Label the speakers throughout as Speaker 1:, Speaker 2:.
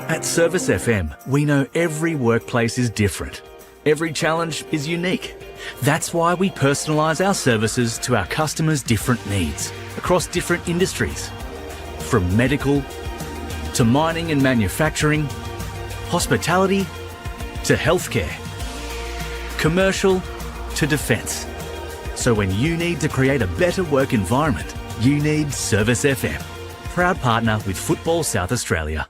Speaker 1: At Service FM, we know every workplace is different. Every challenge is unique. That's why we personalise our services to our customers' different needs across different industries. From medical to mining and manufacturing, hospitality to healthcare, commercial to defence. So when you need to create a better work environment, you need Service FM. Proud partner with Football South Australia.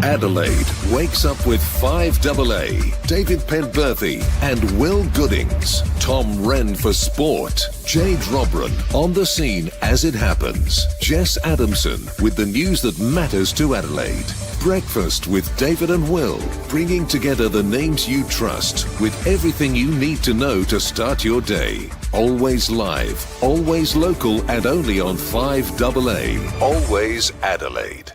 Speaker 2: Adelaide wakes up with 5AA, David Penberthy and Will Goodings, Tom Wren for sport, Jade Robran on the scene as it happens, Jess Adamson with the news that matters to Adelaide, Breakfast with David and Will, bringing together the names you trust with everything you need to know to start your day. Always live, always local and only on 5AA, always Adelaide.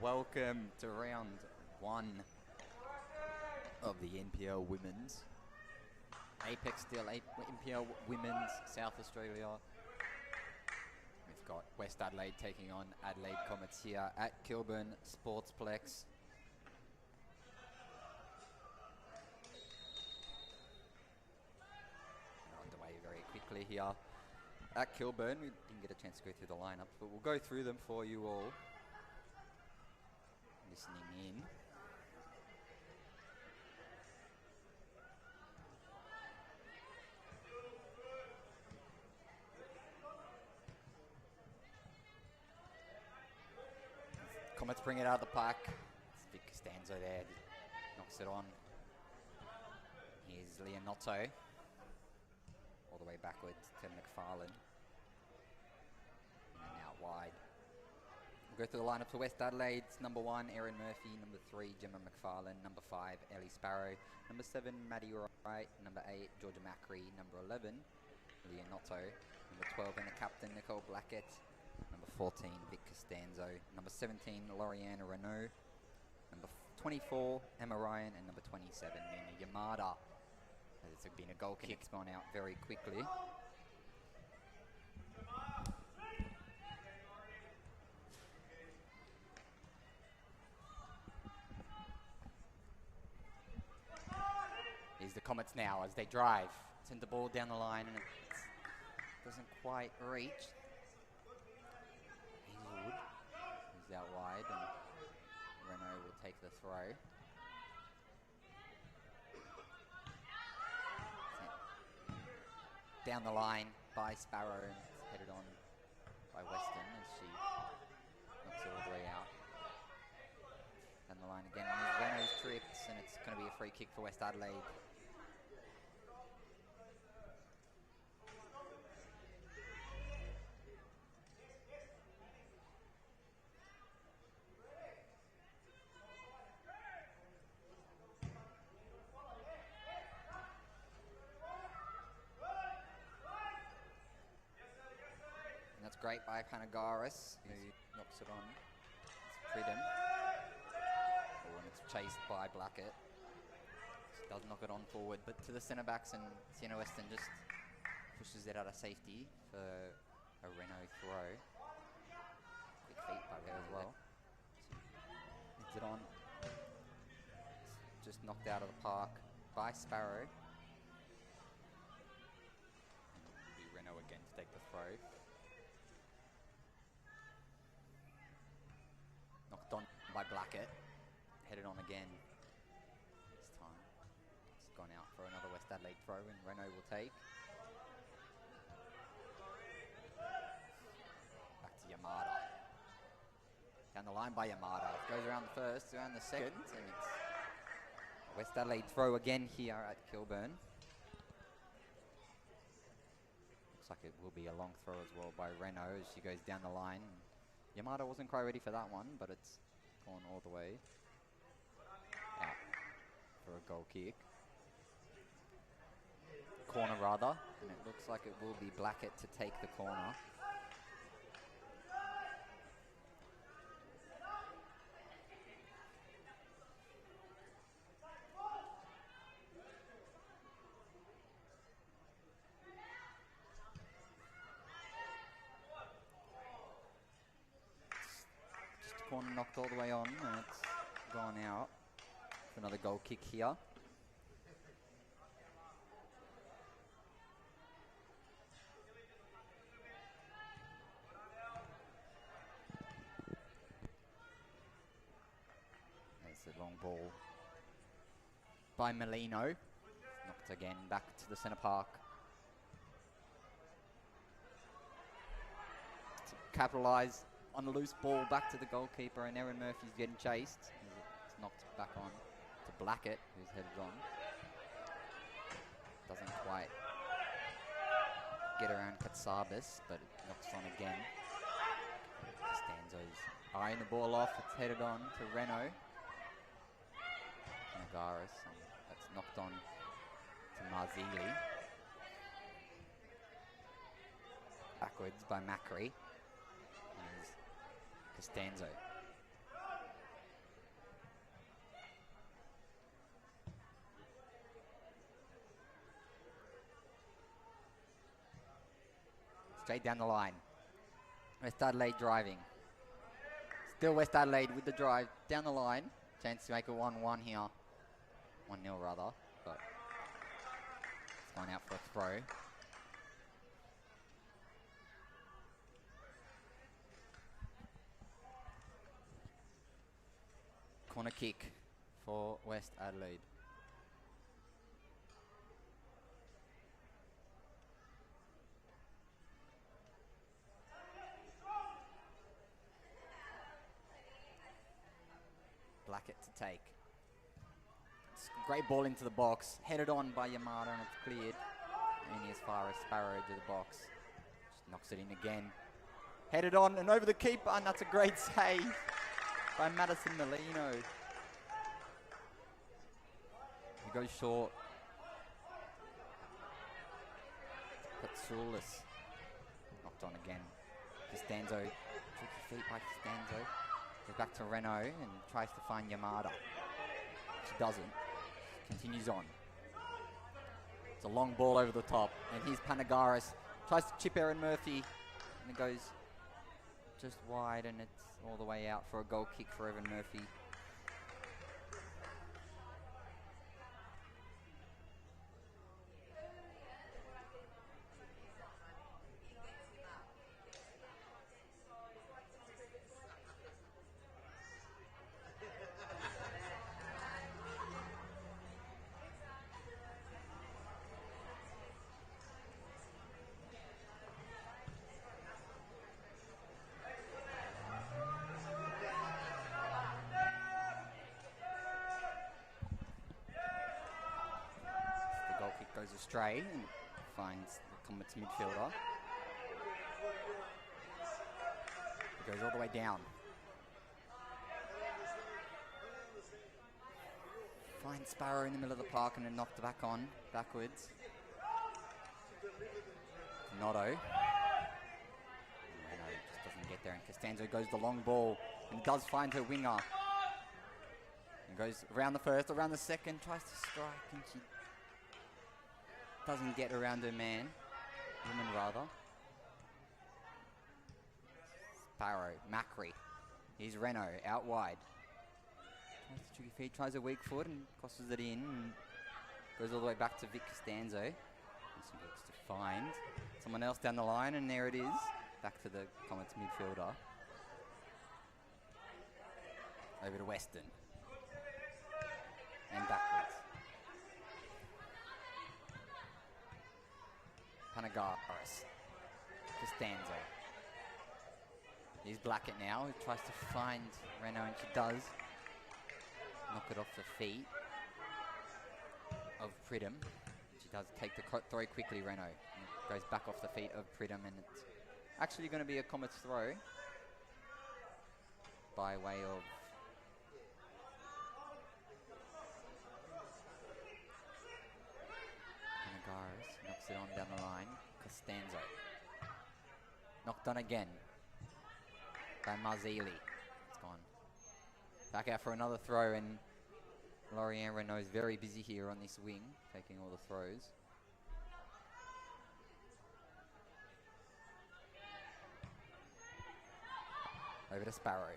Speaker 3: Welcome to round one of the NPL Women's. Apex still, NPL Women's, South Australia. We've got West Adelaide taking on Adelaide Comets here at Kilburn Sportsplex. We're underway very quickly here at Kilburn. We didn't get a chance to go through the lineup, but we'll go through them for you all. Listening in. Comets bring it out of the park. It's Vic Costanzo there, knocks it on. Here's Leonotto, all the way backwards to McFarlane. And out wide. We'll go through the lineup for West Adelaide's number 1, Erin Murphy. Number 3, Gemma McFarlane. Number 5, Ellie Sparrow. Number 7, Maddie Wright. Number 8, Georgia Macri. Number 11, Leonotto. Number 12, and the captain, Nicole Blackett. Number 14, Vic Costanzo. Number 17, Lorianne Renault. Number 24, Emma Ryan. And number 27, Nina Yamada. It's been a goal kick. It's gone out very quickly. Here's the Comets now as they drive. Send the ball down the line and it doesn't quite reach. Hazelwood is out wide and Renault will take the throw. Down the line by Sparrow and it's headed on by Weston as she knocks it all the way out. Down the line again, and Renault's tripped and it's going to be a free kick for West Adelaide. That's great by Panagaris, who knocks it on. It's Pridham. Oh, and it's chased by Blackett. She does knock it on forward, but to the centre backs, and Sienna Weston just pushes it out of safety for a Renault throw. Quick feet by there as well. Hits it on. It's just knocked out of the park by Sparrow. And it'll be Renault again to take the throw. Knocked on by Blackett. Headed on again. This time it's gone out for another West Adelaide throw and Renault will take. Back to Yamada. Down the line by Yamada. Goes around the first, around the second, and it's a West Adelaide throw again here at Kilburn. Looks like it will be a long throw as well by Renault as she goes down the line. Yamada wasn't quite ready for that one, but it's gone all the way out for a goal kick. Corner rather, and it looks like it will be Blackett to take the corner. Corner knocked all the way on and it's gone out for another goal kick here. There's the long ball by Molino. Knocked again back to the centre park. To capitalise on a loose ball back to the goalkeeper, and Erin Murphy's getting chased. It's knocked back on to Blackett, who's headed on. Doesn't quite get around Katsabis, but it knocks on again. Costanzo's eyeing the ball off. It's headed on to Renault. Nagaris, and that's knocked on to Marzili. Backwards by Macri. Here's Costanzo. Straight down the line. West Adelaide driving. Still West Adelaide with the drive down the line. Chance to make it 1-1 here. 1-0 rather, but it's going out for a throw. Corner kick for West Adelaide. Blackett to take. It's a great ball into the box. Headed on by Yamada and it's cleared. Only as far as Sparrow to the box. Just knocks it in again. Headed on and over the keeper, and that's a great save by Madison Molino. He goes short. Patsoulis. Knocked on again. Costanzo. Tricky feet by Costanzo. Goes back to Renault and tries to find Yamada. She doesn't. Continues on. It's a long ball over the top. And here's Panagaris. Tries to chip Aaron Murphy. And it goes just wide and it's all the way out for a goal kick for Evan Murphy. Goes astray and finds the Comets midfielder. It goes all the way down. Finds Sparrow in the middle of the park and then knocked back on, backwards. Notto. Renault just doesn't get there and Costanzo goes the long ball and does find her winger. And goes around the first, around the second, tries to strike and she doesn't get around her man. Woman rather. Sparrow, Macri. Here's Renault, out wide. Tries to tricky feet, tries a weak foot and crosses it in and goes all the way back to Vic Costanzo. And some looks to find someone else down the line and there it is. Back to the Comets midfielder. Over to Weston. And backwards. Panagaris. Costanzo. Here's Blackett now, who tries to find Renault and she does. Knock it off the feet of Pridham. She does take the throw quickly, Renault. And it goes back off the feet of Pridham and it's actually going to be a Comets throw by way of Panagaris. Knocks it on down the line. Costanzo. Knocked on again by Marzili. It's gone. Back out for another throw and Lorian Renault is very busy here on this wing, taking all the throws. Over to Sparrow.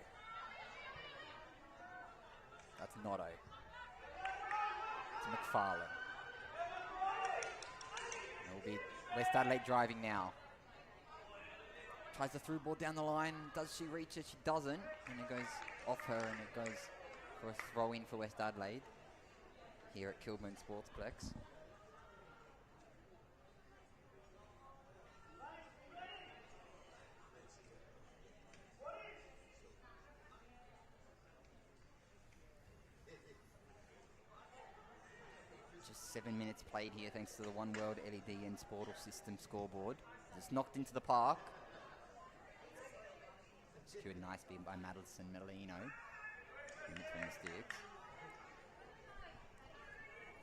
Speaker 3: That's Notto. To McFarlane. It will be West Adelaide driving now. Tries the through ball down the line. Does she reach it? She doesn't. And it goes off her and it goes for a throw in for West Adelaide here at Kilburn Sportsplex. Just 7 minutes played here thanks to the One World LED and Sportal System scoreboard. It's knocked into the park. Secured nicely by Madison Melino in between the sticks.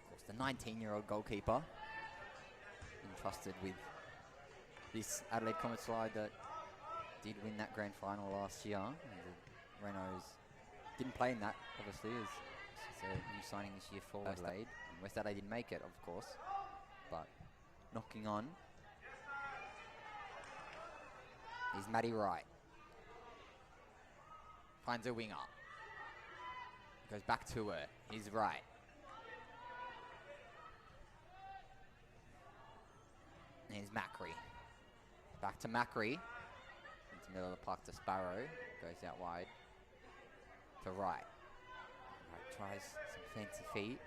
Speaker 3: Of course, the 19-year-old goalkeeper entrusted with this Adelaide Comets side that did win that grand final last year. And the Renaults didn't play in that, obviously, as it's a new signing this year for Adelaide. And West Adelaide didn't make it, of course, but knocking on. He's Maddie Wright. Finds a winger. Goes back to her. He's right. Here's Macri. Back to Macri. Into the middle of the park to Sparrow. Goes out wide. To Wright. Wright tries some fancy feet.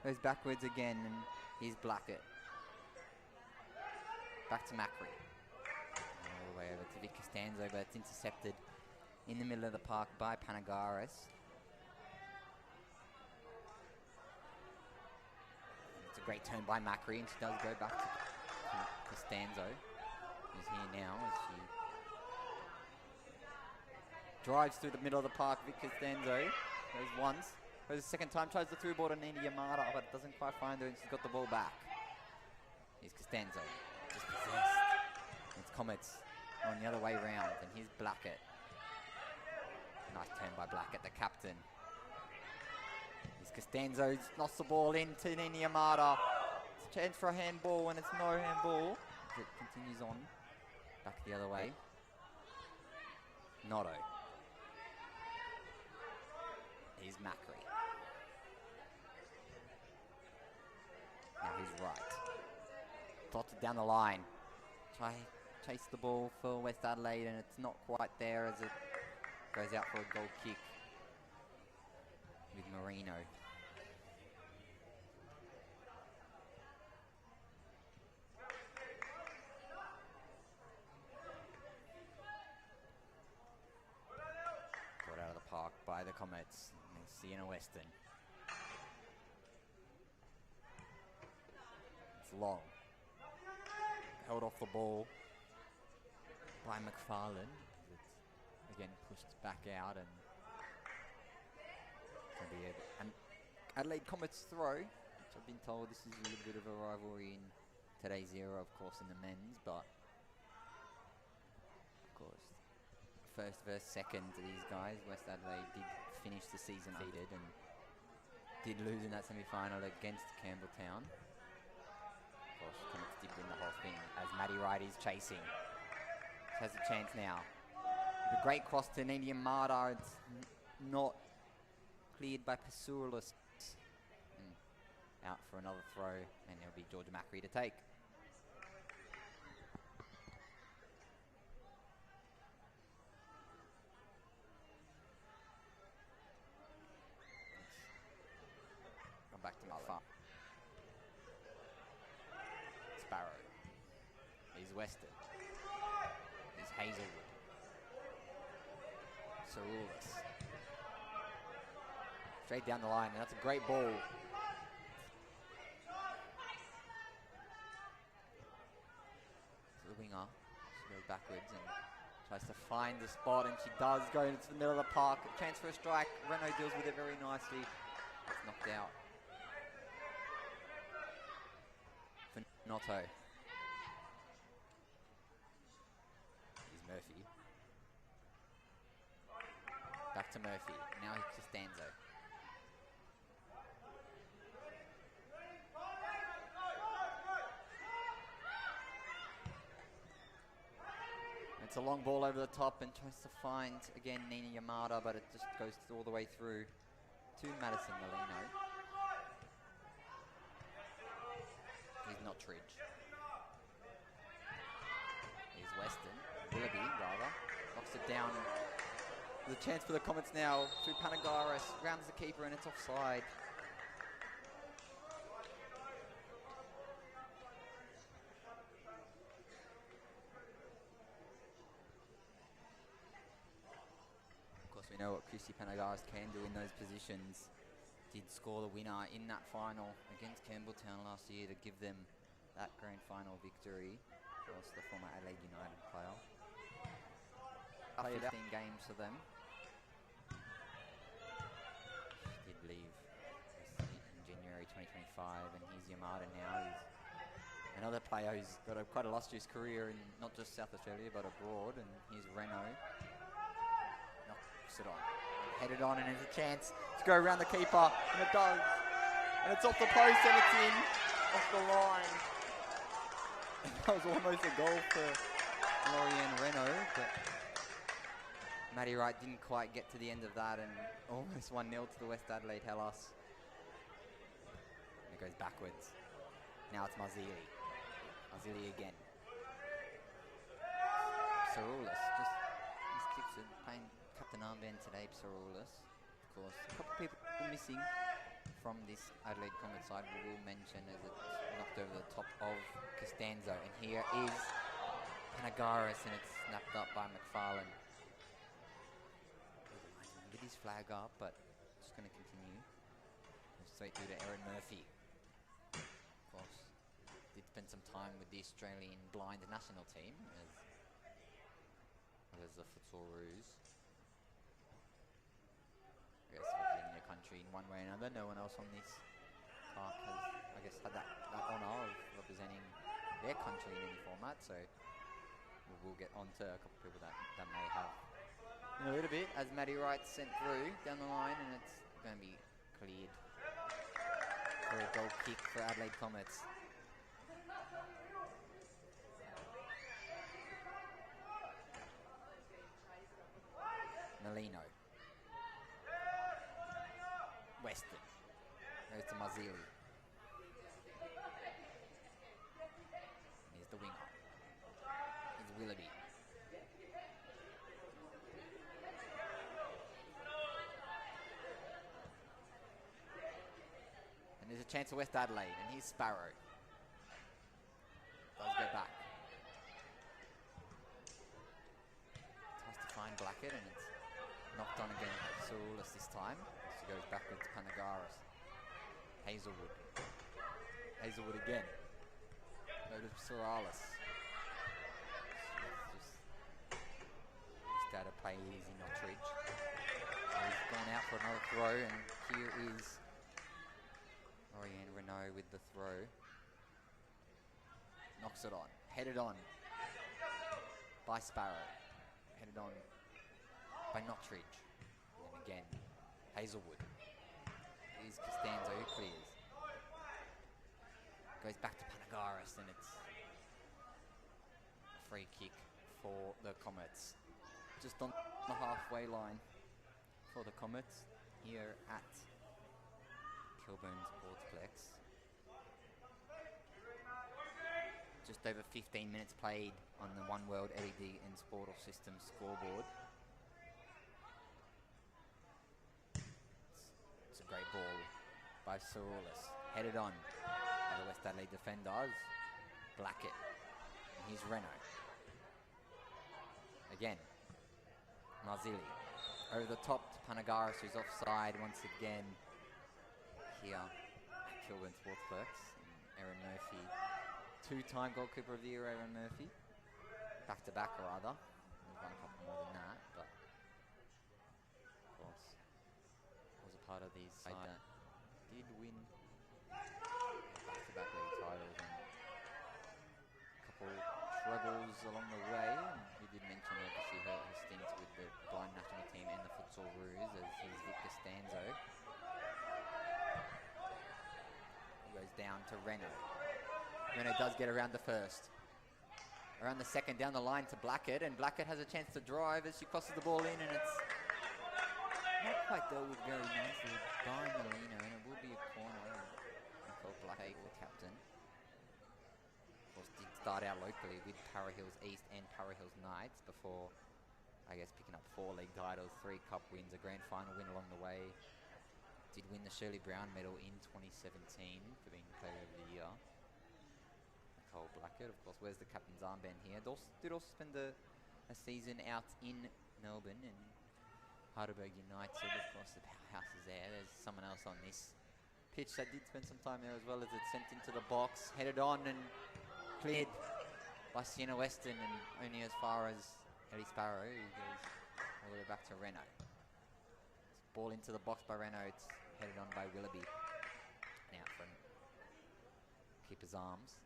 Speaker 3: Goes backwards again, and here's Blackett. Back to Macri. All the way over to Vic Costanzo, but it's intercepted in the middle of the park by Panagaris. It's a great turn by Macri, and she does go back to Costanzo, who's here now as she drives through the middle of the park. Vic Costanzo goes once, goes a second time, tries the through ball to Nina Yamada, but doesn't quite find her, and she's got the ball back. Here's Costanzo, just possessed. It's Comets on the other way round, and here's Blackett. Nice turn by Blackett, the captain. Here's Costanzo, lost the ball into Nina Yamada. It's a chance for a handball, and it's no handball. It continues on, back the other way. Noto. Here's Macri. Now he's right. Dotted down the line. Try chase the ball for West Adelaide, and it's not quite there as it goes out for a goal kick with Marino. Brought out of the park by the Comets. Sienna Western. It's long. Held off the ball by McFarlane. It's again pushed back out, and it's going to be an Adelaide Comets throw, which I've been told this is a little bit of a rivalry in today's era, of course, in the men's, but of course, first versus second to these guys. West Adelaide did finish the season undefeated and did lose in that semi-final against Campbelltown. Of course, Comets did win the whole thing as Maddie Wright is chasing. She has a chance now. The great cross to Nini Yamada. It's not cleared by Pasulis. Out for another throw, and it'll be Georgia Macri to take. Come back to Mullen. Sparrow. Here's Weston. Here's Hazelwood. Saroulis. Straight down the line, and that's a great ball. To the winger. She goes backwards and tries to find the spot, and she does go into the middle of the park. A chance for a strike. Renault deals with it very nicely. It's knocked out. For Noto. Here's Murphy. Back to Murphy. Now he's Costanzo. It's a long ball over the top and tries to find, again, Nina Yamada, but it just goes all the way through to Madison Molino. Here's Notridge. Here's Weston. Willoughby, rather. Knocks it down. There's a chance for the Comets now through Panagaris. Rounds the keeper and it's offside. We know what Chrissy Panagaris can do in those positions. Did score the winner in that final against Campbelltown last year to give them that grand final victory. Of course, the former Adelaide United player. Played 15 games for them. She did leave in January 2025, and here's Yamada now. He's another player who's got quite a illustrious career in not just South Australia but abroad, and here's Renault. It on. Headed on, and there's a chance to go around the keeper, and it does. And it's off the post, and it's in, off the line. And that was almost a goal for Lorian Renault, but Matty Wright didn't quite get to the end of that and almost 1-0 to the West Adelaide Hellas. And it goes backwards. Now it's Marzili. Marzili again. Psaroulis, just his kicks are playing captain armband today, Psaroulis. Of course, a couple of people missing from this Adelaide Comets side we will mention as it's knocked over the top of Costanzo. And here is Panagaris, and it's snapped up by McFarlane. With his flag up, but just going to continue. Straight through to Aaron Murphy. Of course, did spend some time with the Australian blind national team as the futsal Roos. I guess representing your country in one way or another. No one else on this park has, I guess, had that honour of representing their country in any format. So we'll get on to a couple of people that may have in a little bit, as Matty Wright sent through down the line, and it's going to be cleared for a goal kick for Adelaide Comets. Molino. Weston. Goes to Marzili. Here's the winger. Here's Willoughby. And there's a chance for West Adelaide, and here's Sparrow. Does go back. Tries to find Blackett, and it's knocked on again by Psaroulis this time. She goes backwards to Panagaris. Hazelwood. Hazelwood again. Go to Psaroulis. Just out of play easy, Notridge. So he's gone out for another throw, and here is Lorian Renault with the throw. Knocks it on. Headed on by Sparrow. Headed on by Notridge. And again, Hazelwood. Here's Costanzo who clears. Goes back to Panagaris, and it's a free kick for the Comets. Just on the halfway line for the Comets here at Kilburn Sportsplex. Just over 15 minutes played on the One World LED and Sportal Systems scoreboard. It's a great ball by Psaroulis. Headed on by the West Adelaide defenders. Blackett. And here's Renault. Again. Marzili. Over the top to Panagaris, who's offside once again here at Kilburn Sportsplex. Aaron Murphy. Two-time goalkeeper of the year, Aaron Murphy. Back-to-back, rather. He's won a couple more than that, but of course was a part of these side that did win back-to-back league titles and a couple trebles along the way. And we did mention obviously her stint with the blind national team and the futsal Roos, as he's Vic Costanzo. He goes down to Renault. Renault does get around the first. Around the second, down the line to Blackett, and Blackett has a chance to drive as she crosses the ball in, and it's not quite dealt with very nicely by Molino, and it will be a corner. Nicole Blackett, the captain. Of course, did start out locally with Para Hills East and Para Hills Knights before, I guess, picking up 4 league titles, 3 cup wins, a grand final win along the way. Did win the Shirley Brown medal in 2017 for being player of the year. Nicole Blackett, of course, wears the captain's armband here. Did also spend a season out in Melbourne and Heidelberg United. Of course, the powerhouse is there. There's someone else on this pitch that did spend some time there as well, as it's sent into the box, headed on and cleared by Sienna Weston, and only as far as Ellie Sparrow, who goes all the way back to Renault. Ball into the box by Renault. It's headed on by Willoughby. And out from keeper's arms.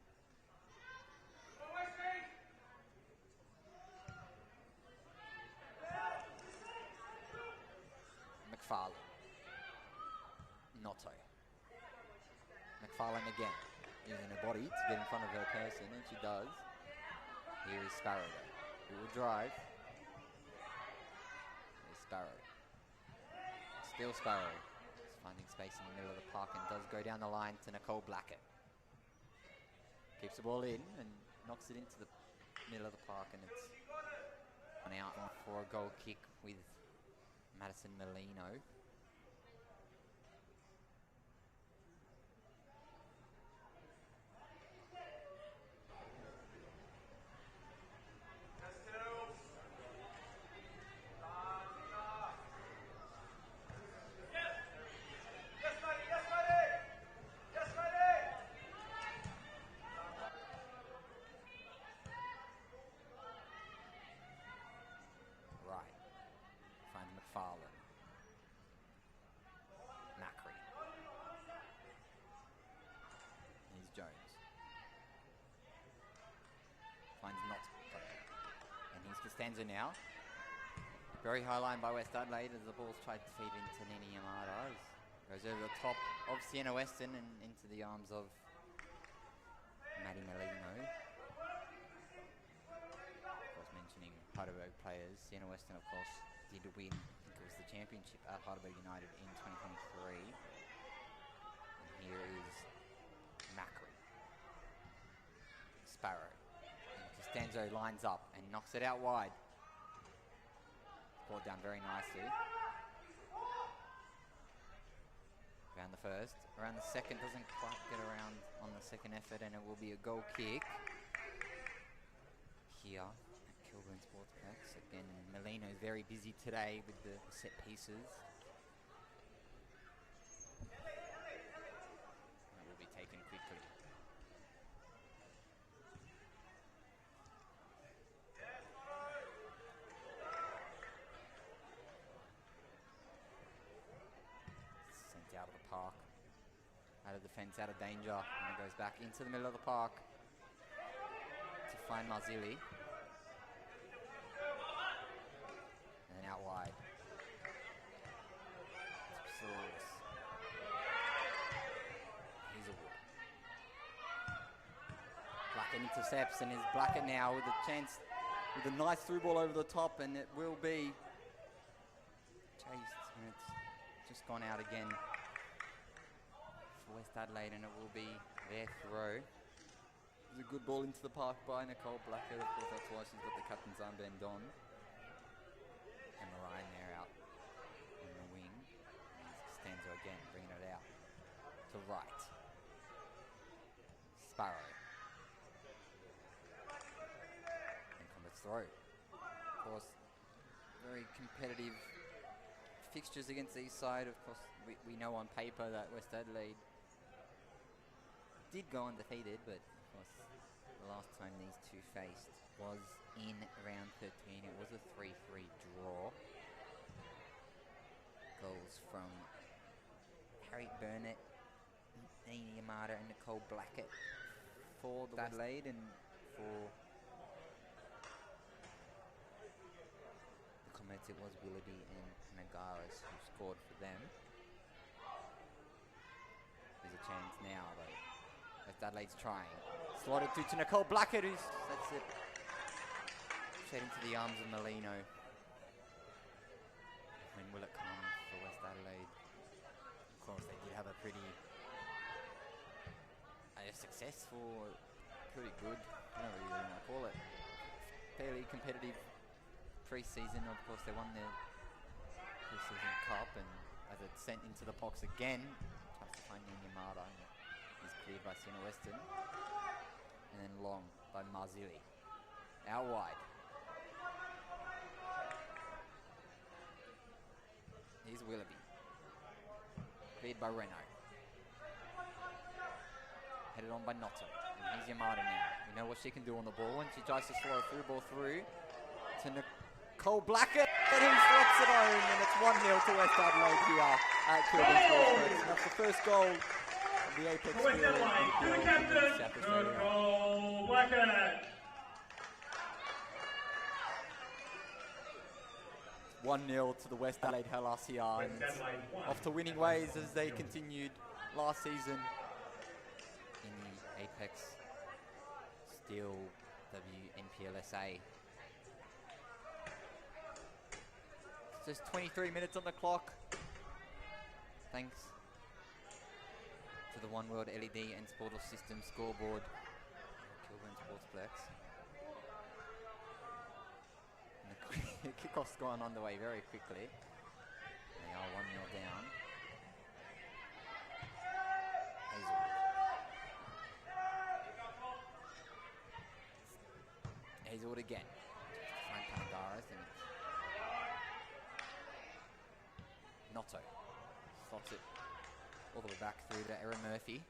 Speaker 3: McFarlane. Noto. McFarlane again, using her body to get in front of her person, and she does. Here is Sparrow though. who will drive. There's Sparrow. Still Sparrow. Just finding space in the middle of the park and does go down the line to Nicole Blackett. Keeps the ball in and knocks it into the middle of the park, and it's on out for a goal kick with Madison Molino. Costanza now. Very high line by West Adelaide as the ball's tried to feed into Nini Yamada. Goes over the top of Sienna Weston and into the arms of Maddie Molino. Of course, mentioning Heidelberg players, Sienna Weston, of course, did win, I think it was the championship at Heidelberg United in 2023. And here is Macri. Sparrow. Costanzo lines up and knocks it out wide. Ball down very nicely. Around the first. Around the second, doesn't quite get around on the second effort, and it will be a goal kick here at Kilburn Sportsplex. Again, Molino is very busy today with the set pieces. And it will be taken quickly. Out of the park, out of the fence, out of danger, and it goes back into the middle of the park to find Marzilli, and then out wide. Hazelwood. Blackett intercepts, and is Blackett now with a chance, with a nice through ball over the top, and it will be chased, and it's just gone out again for West Adelaide, and it will be their throw. It was a good ball into the park by Nicole Blackett. Of course, that's why she's got the captain's armband on. And Ryan there out on the wing. And Costanzo again, bringing it out to right. Sparrow. And Comets throw. Of course, very competitive fixtures against the east side. Of course, we know on paper that West Adelaide did go undefeated, but of course the last time these two faced was in round 13. It was a 3-3 draw. Goals from Harriet Burnett, Nini Yamada and Nicole Blackett for the Adelaide, and for the Comets it was Willoughby and Nagaris who scored for them. There's a chance now though. West Adelaide's trying. Slotted through to Nicole Blackett, who sets it straight into the arms of Molino. When will it come for West Adelaide? Of course, they did have a pretty successful, pretty good, I don't know what you want to call it, fairly competitive pre-season. Of course, they won their pre-season cup, and as it's sent into the box again, tries to find Yamada. Is cleared by Sienna Weston, and then long by Marzilli. Out wide. Here's Willoughby. Cleared by Renault. Headed on by Notto. And here's Yamada now. We know what she can do on the ball, and she tries to slow a through ball through to Nicole Blackett, and he slots it home, and it's 1-0 to West Adelaide here at Kilburn Sports. That's the first goal. The Apex
Speaker 4: West Adelaide, to the captain, Nicole Blackett.
Speaker 3: 1-0 to the West Adelaide Hellas here, and off to winning ways as they continued last season in the Apex Steel WNPLSA Just 23 minutes on the clock. Thanks to the One World LED and Sportal System scoreboard. Kilburn Sportsplex. And the kickoff's gone on the way very quickly. They are 1-0 down. Hazelwood again. Find Panagaris and Notto slots it all the way back through to Aaron Murphy.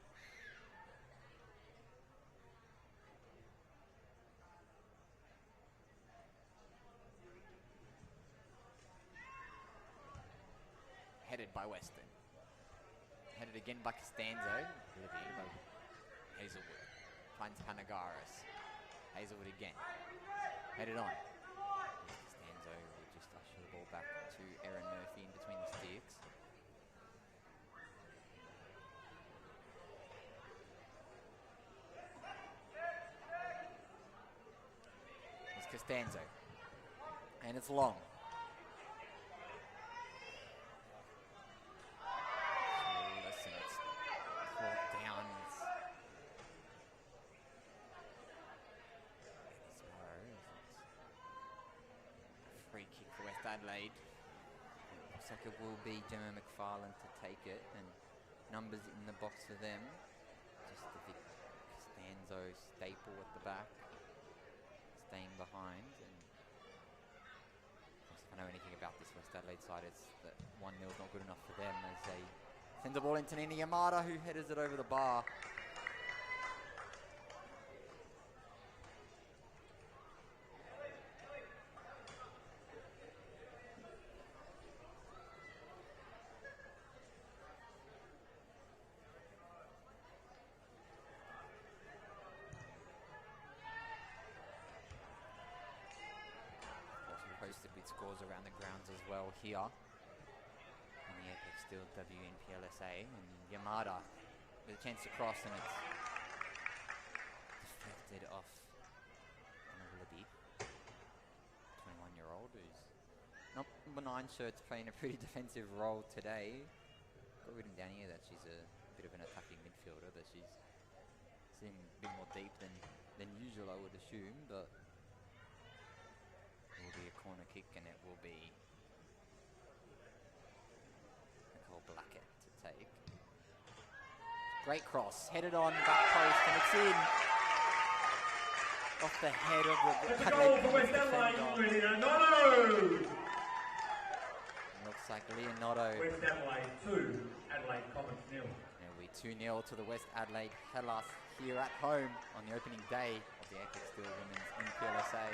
Speaker 3: Headed by Weston. Headed again by Costanzo. Hazelwood. Finds Panagaris. Hazelwood again. Headed on. Costanzo will just usher the ball back to Aaron Murphy in between the sticks. It's Costanzo. And it's long. Listen, it's brought down. Free kick for West Adelaide. Looks like it will be Gemma McFarlane to take it, and numbers in the box for them. Just the Vic Costanzo staple at the back, staying behind. And if I know anything about this West Adelaide side, it's that 1-0 is not good enough for them as they send the ball into Nina Yamada, who headers it over the bar. Posted with scores around the grounds as well here on the Apex Steel NPLSA, and Yamada with a chance to cross, and it's deflected off Anna Willoughby, 21-year-old who's number 9 shirt's playing a pretty defensive role today. Got written down here that she's a bit of an attacking midfielder, but she's seemed a bit more deep than usual, I would assume, but will be a corner kick, and it will be Nicole Blackett to take. Great cross, headed on, back post, and it's in. Off the head of the
Speaker 4: It's a goal for West Adelaide, Leonardo!
Speaker 3: Looks like Leonardo.
Speaker 4: West Adelaide 2, Adelaide Comets 0.
Speaker 3: It'll be 2-0 to the West Adelaide Hellas here at home on the opening day of the Apex Steel Women's NPLSA.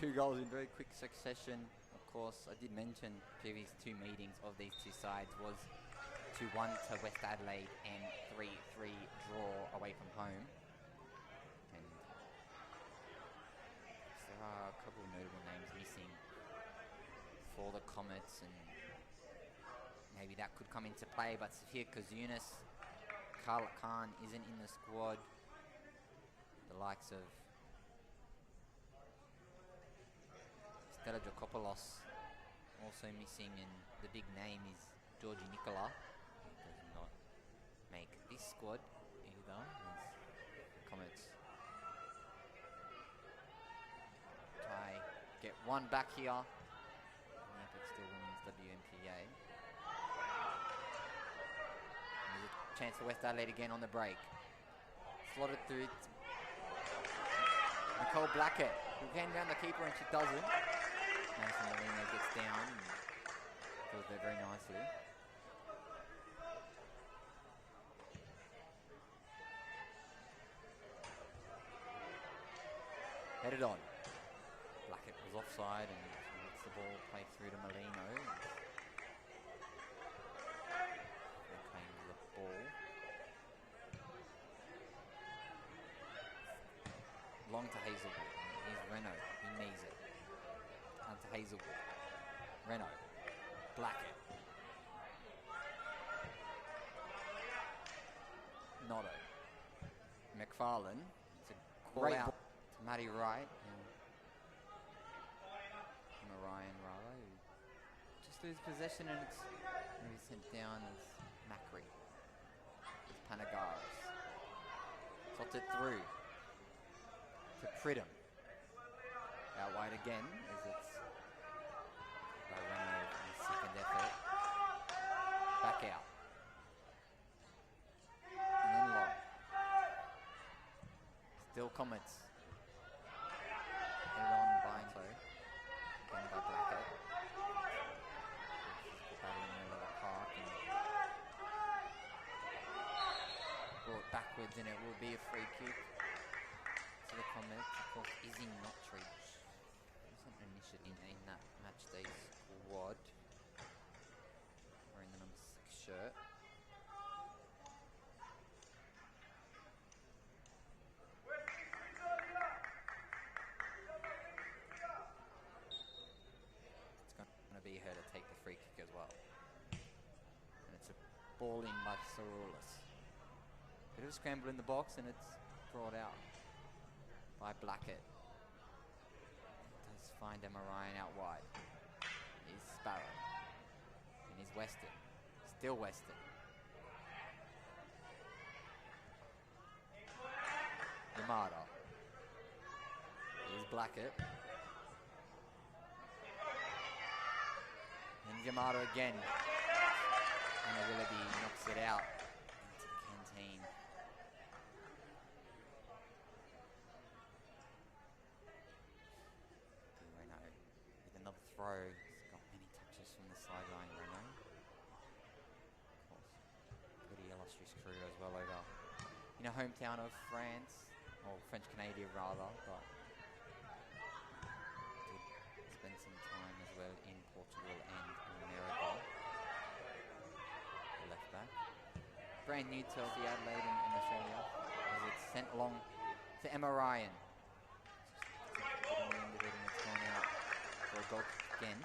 Speaker 3: 2 goals in very quick succession. Of course, I did mention previous 2 meetings of these 2 sides was 2-1 to West Adelaide and 3-3 draw away from home. And there are a couple of notable names missing for the Comets, and maybe that could come into play, but Safia Kazunis, Carla Khan isn't in the squad. The likes of Stella Jokopoulos also missing, and the big name is Georgie Nicola, who does not make this squad either. As Comets try get one back here in the Apex Steel Women's WNPA. And there's a chance for West Adelaide again on the break. Slotted through to Nicole Blackett, who can down the keeper, and she doesn't. Madison Molina gets down and goes there very nicely. Headed on. Blackett was offside and lets the ball play through to Molino. They claim the ball. Long to Hazelwood. Here's Renault. He needs it. To Hazelwood, Renault, Blackett, Notto, McFarlane. It's a call out to Maddie Wright. Comets lose possession and it's going to be sent down as Macri. It's Panagaris. Slots it through to Pridham. Out wide again as it's by Renault in his second effort. Back out. And then long. Still Comets. Head on by so. Again by Blackett. Battling in the park and brought backwards and it will be a free kick to the Comets. Of course, Izzy Notridge wasn't initially in that match day squad. Wearing the number 6 shirt. Be her to take the free kick as well. And it's a ball in by Saroulis. Bit of a scramble in the box and it's brought out by Blackett. Does find Emma Ryan out wide. Here's Sparrow. And he's Weston. Still Weston. Yamada. Here's Blackett. And Yamato again. And Willoughby knocks it out into the canteen. Renault with another throw. He's got many touches from the sideline, Renault. Of course, pretty illustrious career as well over in a hometown of France, or French Canadian rather, but did spend some time as well in Portugal and America. The left back. Brand new to the Adelaide in Australia as it's sent along to Emma Ryan. Just on the end of it and it's gone out for a goal again.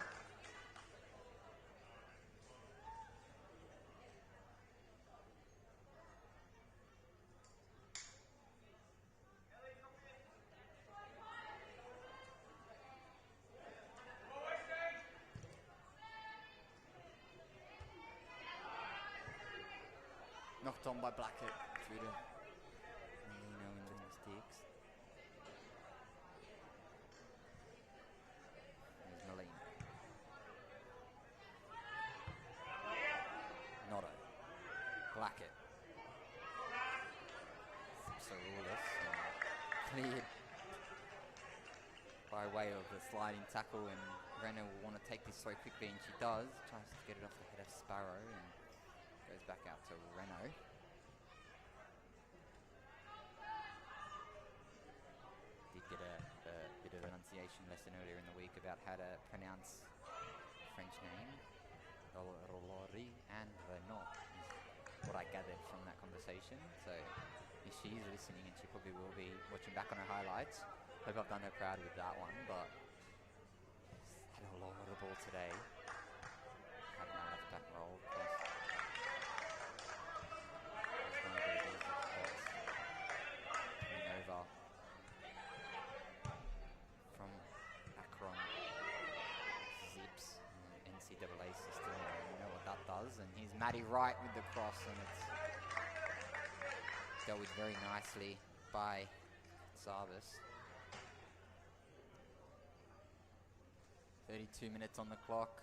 Speaker 3: Knocked on by Blackett through to Molino into the sticks. There's Molino. Notto. Blackett. Saroulis. Cleared by way of the sliding tackle, and Renault will want to take this so quickly, and she does. Tries to get it off the head of Sparrow and goes back out to Renault. Did get a bit of a pronunciation lesson earlier in the week about how to pronounce French name. Rolori and Renault is what I gathered from that conversation. So if she is listening, and she probably will be watching back on her highlights, hope I've done her proud with that one, but had a lot of the ball today. Had my left back roll. Over from Akron Zips NCAA system. You know what that does. And here's Maddie Wright with the cross, and it's dealt with very nicely by Sarvis. 32 minutes on the clock.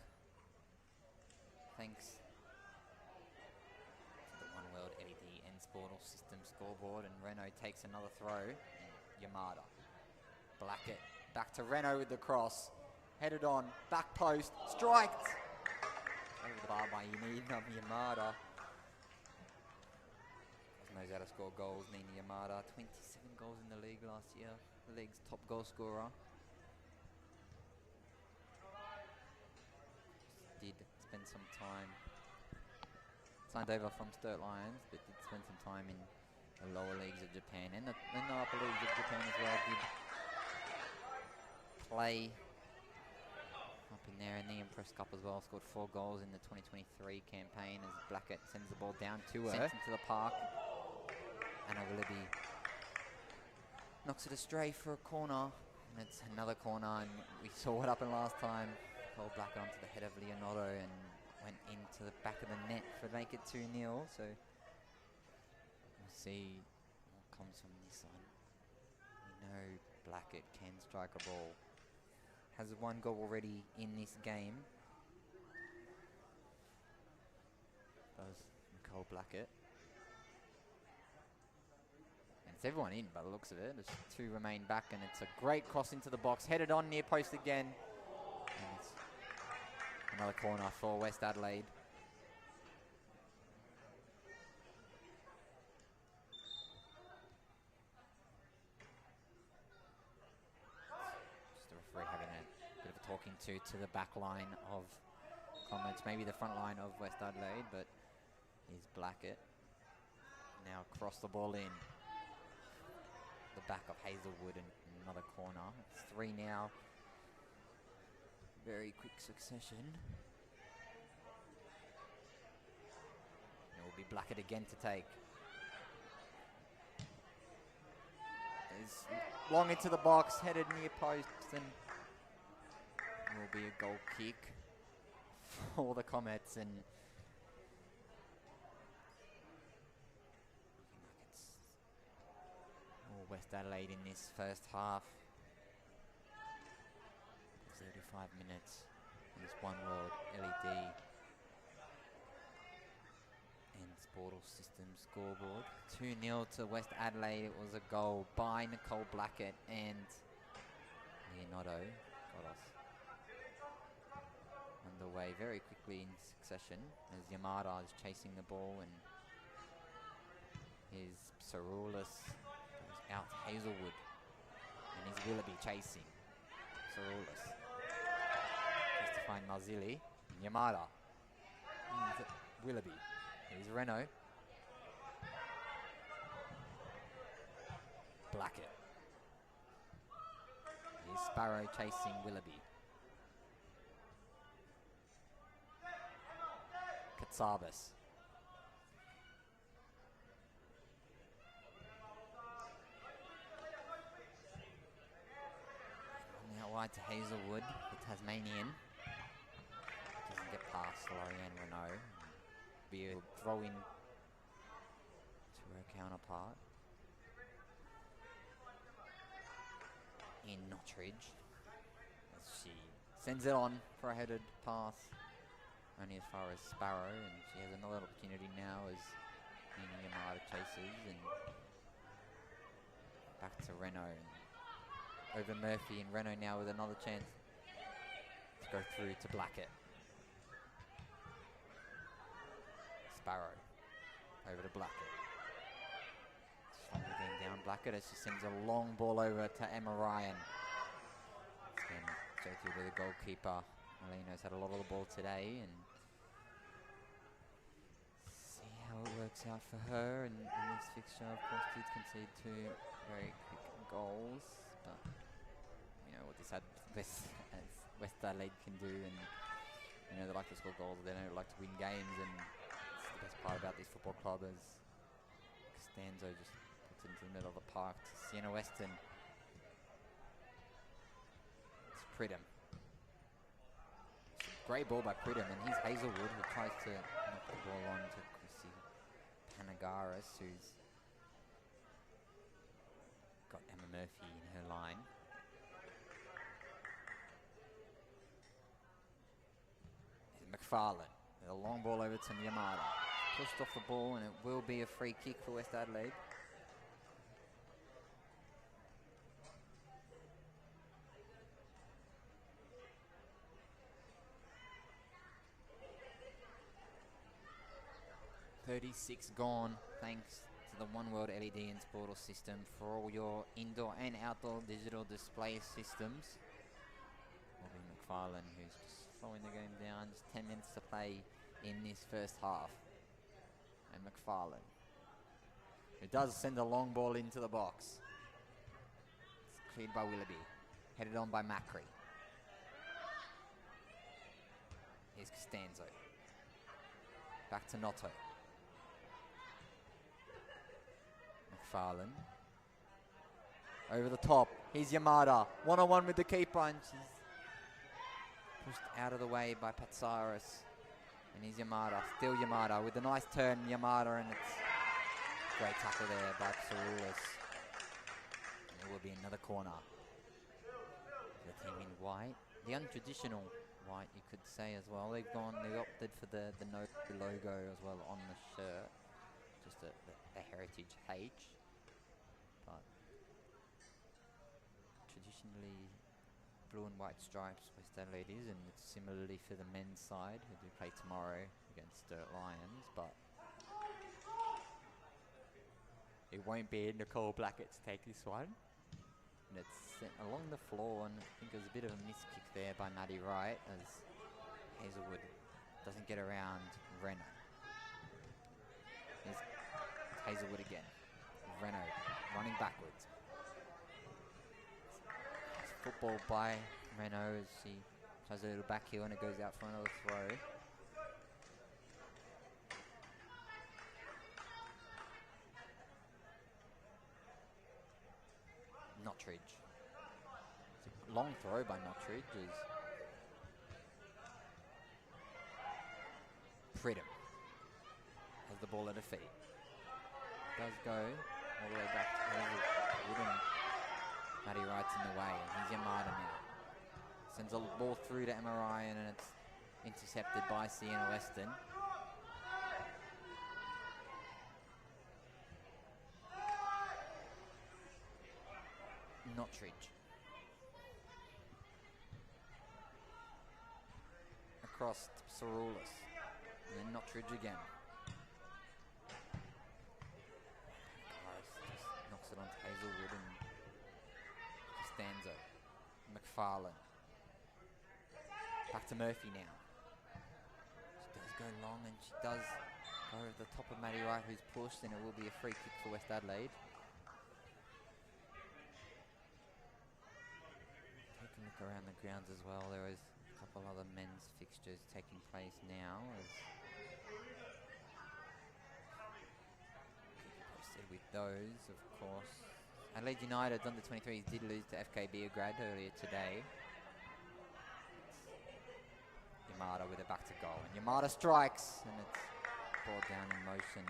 Speaker 3: Thanks to the One World LED N Sportal System scoreboard, and Renault takes another throw. Yamada. Blackett back to Renault with the cross. Headed on, back post, striked! Over the bar by Yamada. Knows how to score goals, Nina Yamada. 27 goals in the league last year. The league's top goal scorer. Did spend some time, signed over from Sturt Lions, but did spend some time in the lower leagues of Japan and the upper leagues of Japan as well. Did play up in there in the Impress Cup as well. Scored 4 goals in the 2023 campaign as Blackett sends the ball down to her. Sends into the park. Anna Willoughby knocks it astray for a corner. And it's another corner, and we saw what happened last time. Cole Black onto the head of Leonardo and went into the back of the net for make it 2-0. So we'll see what comes from this one. We know Blackett can strike a ball. Has one goal already in this game. Does Nicole Blackett. And it's everyone in by the looks of it. There's 2 remain back and it's a great cross into the box. Headed on near post again. And it's another corner for West Adelaide. Just the referee having a bit of a talking to the back line of Comets, maybe the front line of West Adelaide, but here's Blackett. Now cross the ball in. The back of Hazelwood and another corner. It's 3 now. Very quick succession. It will be Blackett again to take. Is long into the box, headed near post, and will be a goal kick for the Comets. And West Adelaide in this first half. 35 minutes on this One World LED and Sportal System scoreboard. 2-0 to West Adelaide. It was a goal by Nicole Blackett and Leonardo got us underway very quickly in succession as Yamada is chasing the ball and his Sarulis out to Hazelwood, and he's Willoughby chasing Sarulis. Just to find Marzilli. Yamada. He's Willoughby. Here's Renault. Blackett. Here's Sparrow chasing Willoughby. Katsabas. Wide to Hazelwood, the Tasmanian. Doesn't get past Lorianne Renault. Be a throw in to her counterpart in Nottridge as she sends it on for a headed pass only as far as Sparrow, and she has another opportunity now as Nina Yamada chases, and back to Renault. Over Murphy, and Renault now with another chance to go through to Blackett. Sparrow over to Blackett. Slowly getting down Blackett as she sends a long ball over to Emma Ryan. Again, straight through to the goalkeeper. Molino's had a lot of the ball today, and see how it works out for her. And in this fixture, of course, did concede 2 very quick goals, but you know what this West Adelaide can do, and you know they like to score goals, they don't like to win games, and it's the best part about this football club as Costanzo just puts it into the middle of the park to Sienna Weston. It's Pridham. It's a great ball by Pridham, and here's Hazelwood who tries to knock the ball on to Chrissy Panagaris, who's got Emma Murphy in her line. McFarlane with a long ball over to Yamada. Pushed off the ball, and it will be a free kick for West Adelaide. .36 gone, thanks to the One World LED and Sportal System for all your indoor and outdoor digital display systems. Bobby McFarlane, who's just slowing the game down, just 10 minutes to play in this first half. And McFarlane, who does send a long ball into the box. It's cleared by Willoughby, headed on by Macri. Here's Costanzo. Back to Noto. McFarlane. Over the top. Here's Yamada. One-on-one with the keeper, and she's Pushed out of the way by Patsaris. And here's Yamada. Still Yamada with a nice turn. Yamada, and it's great tackle there by Psaroulis. And it will be another corner. The team in white. The untraditional white, you could say as well. They opted for the no logo as well on the shirt. Just a heritage H. But traditionally, blue and white stripes West Adelaide is, and it's similarly for the men's side, who do play tomorrow against Lions, but it won't be Nicole Blackett to take this one. And it's sent along the floor, and I think there's a bit of a miss kick there by Maddie Wright as Hazelwood doesn't get around Reno. Here's Hazelwood again. Reno running backwards. Football by Reno as she tries a little back heel and it goes out for another throw. Nottridge. It's a long throw by Nottridge as Pridham has the ball at her feet. Does go all the way back to Hazelwood, and Maddie Wright's in the way, and here's Yamada now. Sends a ball through to Emma Ryan, and it's intercepted by Sienna Weston. Nottridge. Across to Psaroulis, and then Nottridge again. Just knocks it onto Hazelwood and Costanzo. McFarlane. Back to Murphy now. She does go long, and she does go over the top of Maddie Wright, who's pushed, and it will be a free kick for West Adelaide. Take a look around the grounds as well. There is a couple other men's fixtures taking place now. As posted with those, of course. Adelaide United under 23s did lose to FK Beograd earlier today. Yamada with it back to goal, and Yamada strikes, and it's brought down in motion.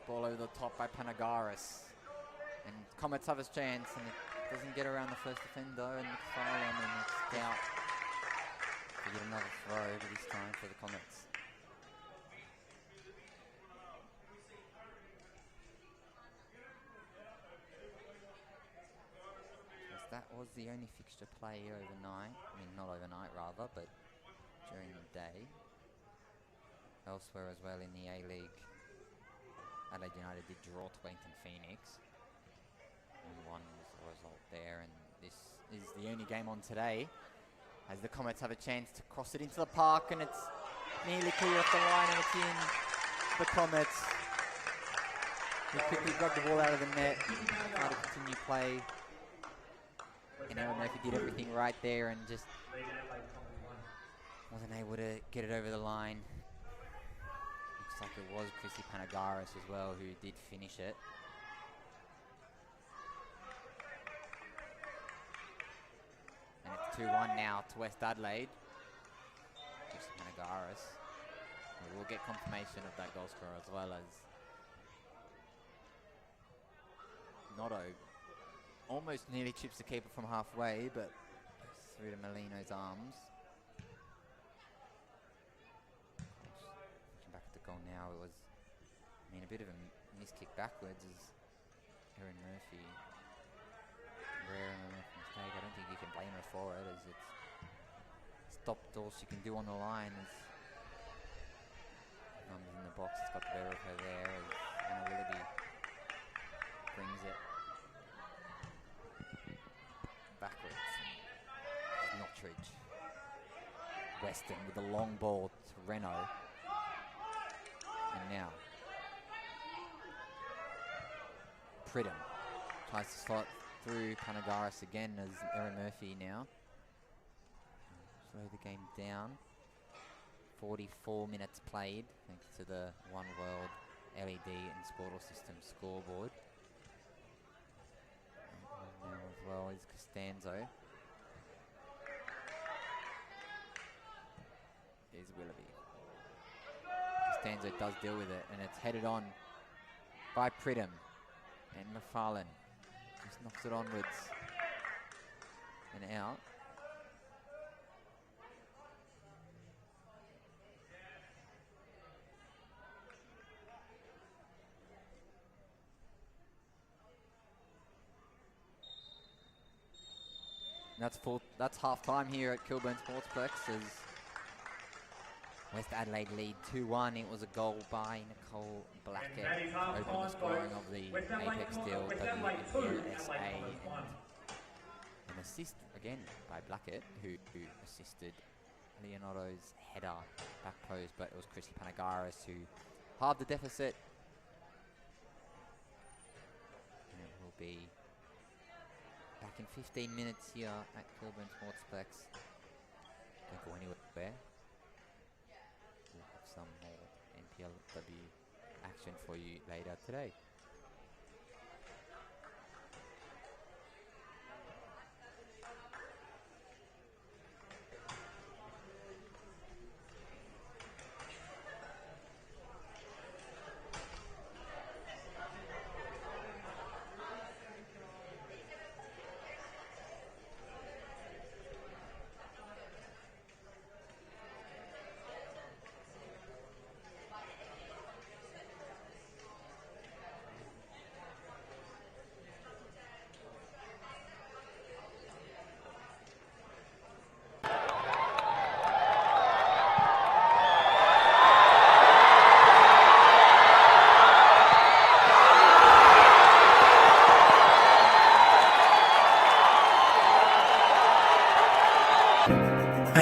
Speaker 3: Ball over the top by Panagaris, and Comets have his chance, and it doesn't get around the first defender, and McFarlane, and it's out. We get another throw, but this time for the Comets. Yes, that was the only fixture play overnight. I mean, not overnight rather, but during the day. Elsewhere as well in the A-League, Adelaide United did draw to Wellington Phoenix, and one was the result there, and this is the only game on today as the Comets have a chance to cross it into the park, and it's nearly clear off the line, and it's in. The Comets will quickly grab the ball out of the net, try to continue play, and Aaron Murphy did everything right there and just wasn't able to get it over the line. Looks like it was Chrissy Panagaris as well who did finish it. And it's 2-1 now to West Adelaide. Chrissy Panagaris. We'll get confirmation of that goal scorer as well as Notto almost nearly chips the keeper from halfway, but through to Molino's arms. Back at the goal now, it was, I mean, a bit of a miss kick backwards as Erin Murphy. Rare mistake. I don't think you can blame her for it, as it's stopped all she can do on the line. As numbers in the box, it's got the better of her there as Anna Willoughby brings it backwards. Nottridge. Weston with a long ball to Reno. And now Pridham tries to slot through Panagaris again as Erin Murphy now. Slow the game down. 44 minutes played thanks to the One World LED and Sportal System scoreboard. And now as well is Costanzo. Here's Willoughby. Costanzo does deal with it, and it's headed on by Pridham. And McFarlane just knocks it onwards and out. That's half time here at Kilburn Sportsplex as West Adelaide lead 2-1. It was a goal by Nicole Blackett, opened the scoring of the Apex deal NPLSA, and an assist again by Blackett, who assisted Leonardo's header back post, but it was Chrissy Panagaris who halved the deficit. And it will be back in 15 minutes here at Kilburn Sportsplex. Don't go anywhere. We'll have some more NPLW action for you later today.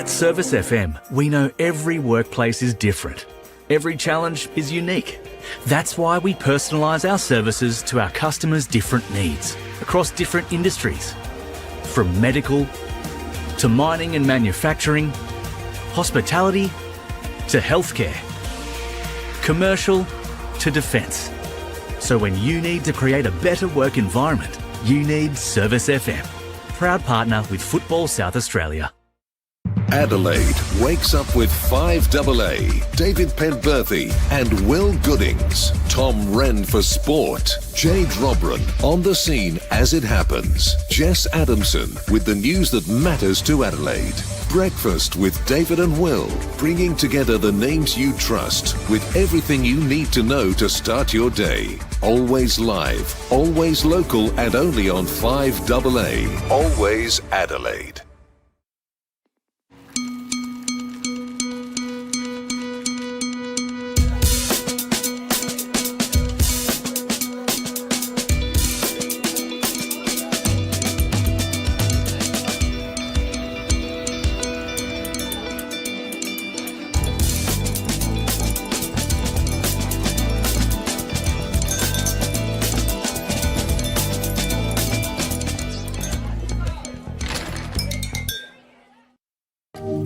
Speaker 1: At Service FM, we know every workplace is different. Every challenge is unique. That's why we personalise our services to our customers' different needs across different industries. From medical to mining and manufacturing, hospitality to healthcare, commercial to defence. So when you need to create a better work environment, you need Service FM. Proud partner with Football South Australia.
Speaker 2: Adelaide wakes up with 5AA, David Penberthy and Will Goodings. Tom Wren for sport. Jade Robran on the scene as it happens. Jess Adamson with the news that matters to Adelaide. Breakfast with David and Will, bringing together the names you trust with everything you need to know to start your day. Always live, always local, and only on 5AA. Always Adelaide.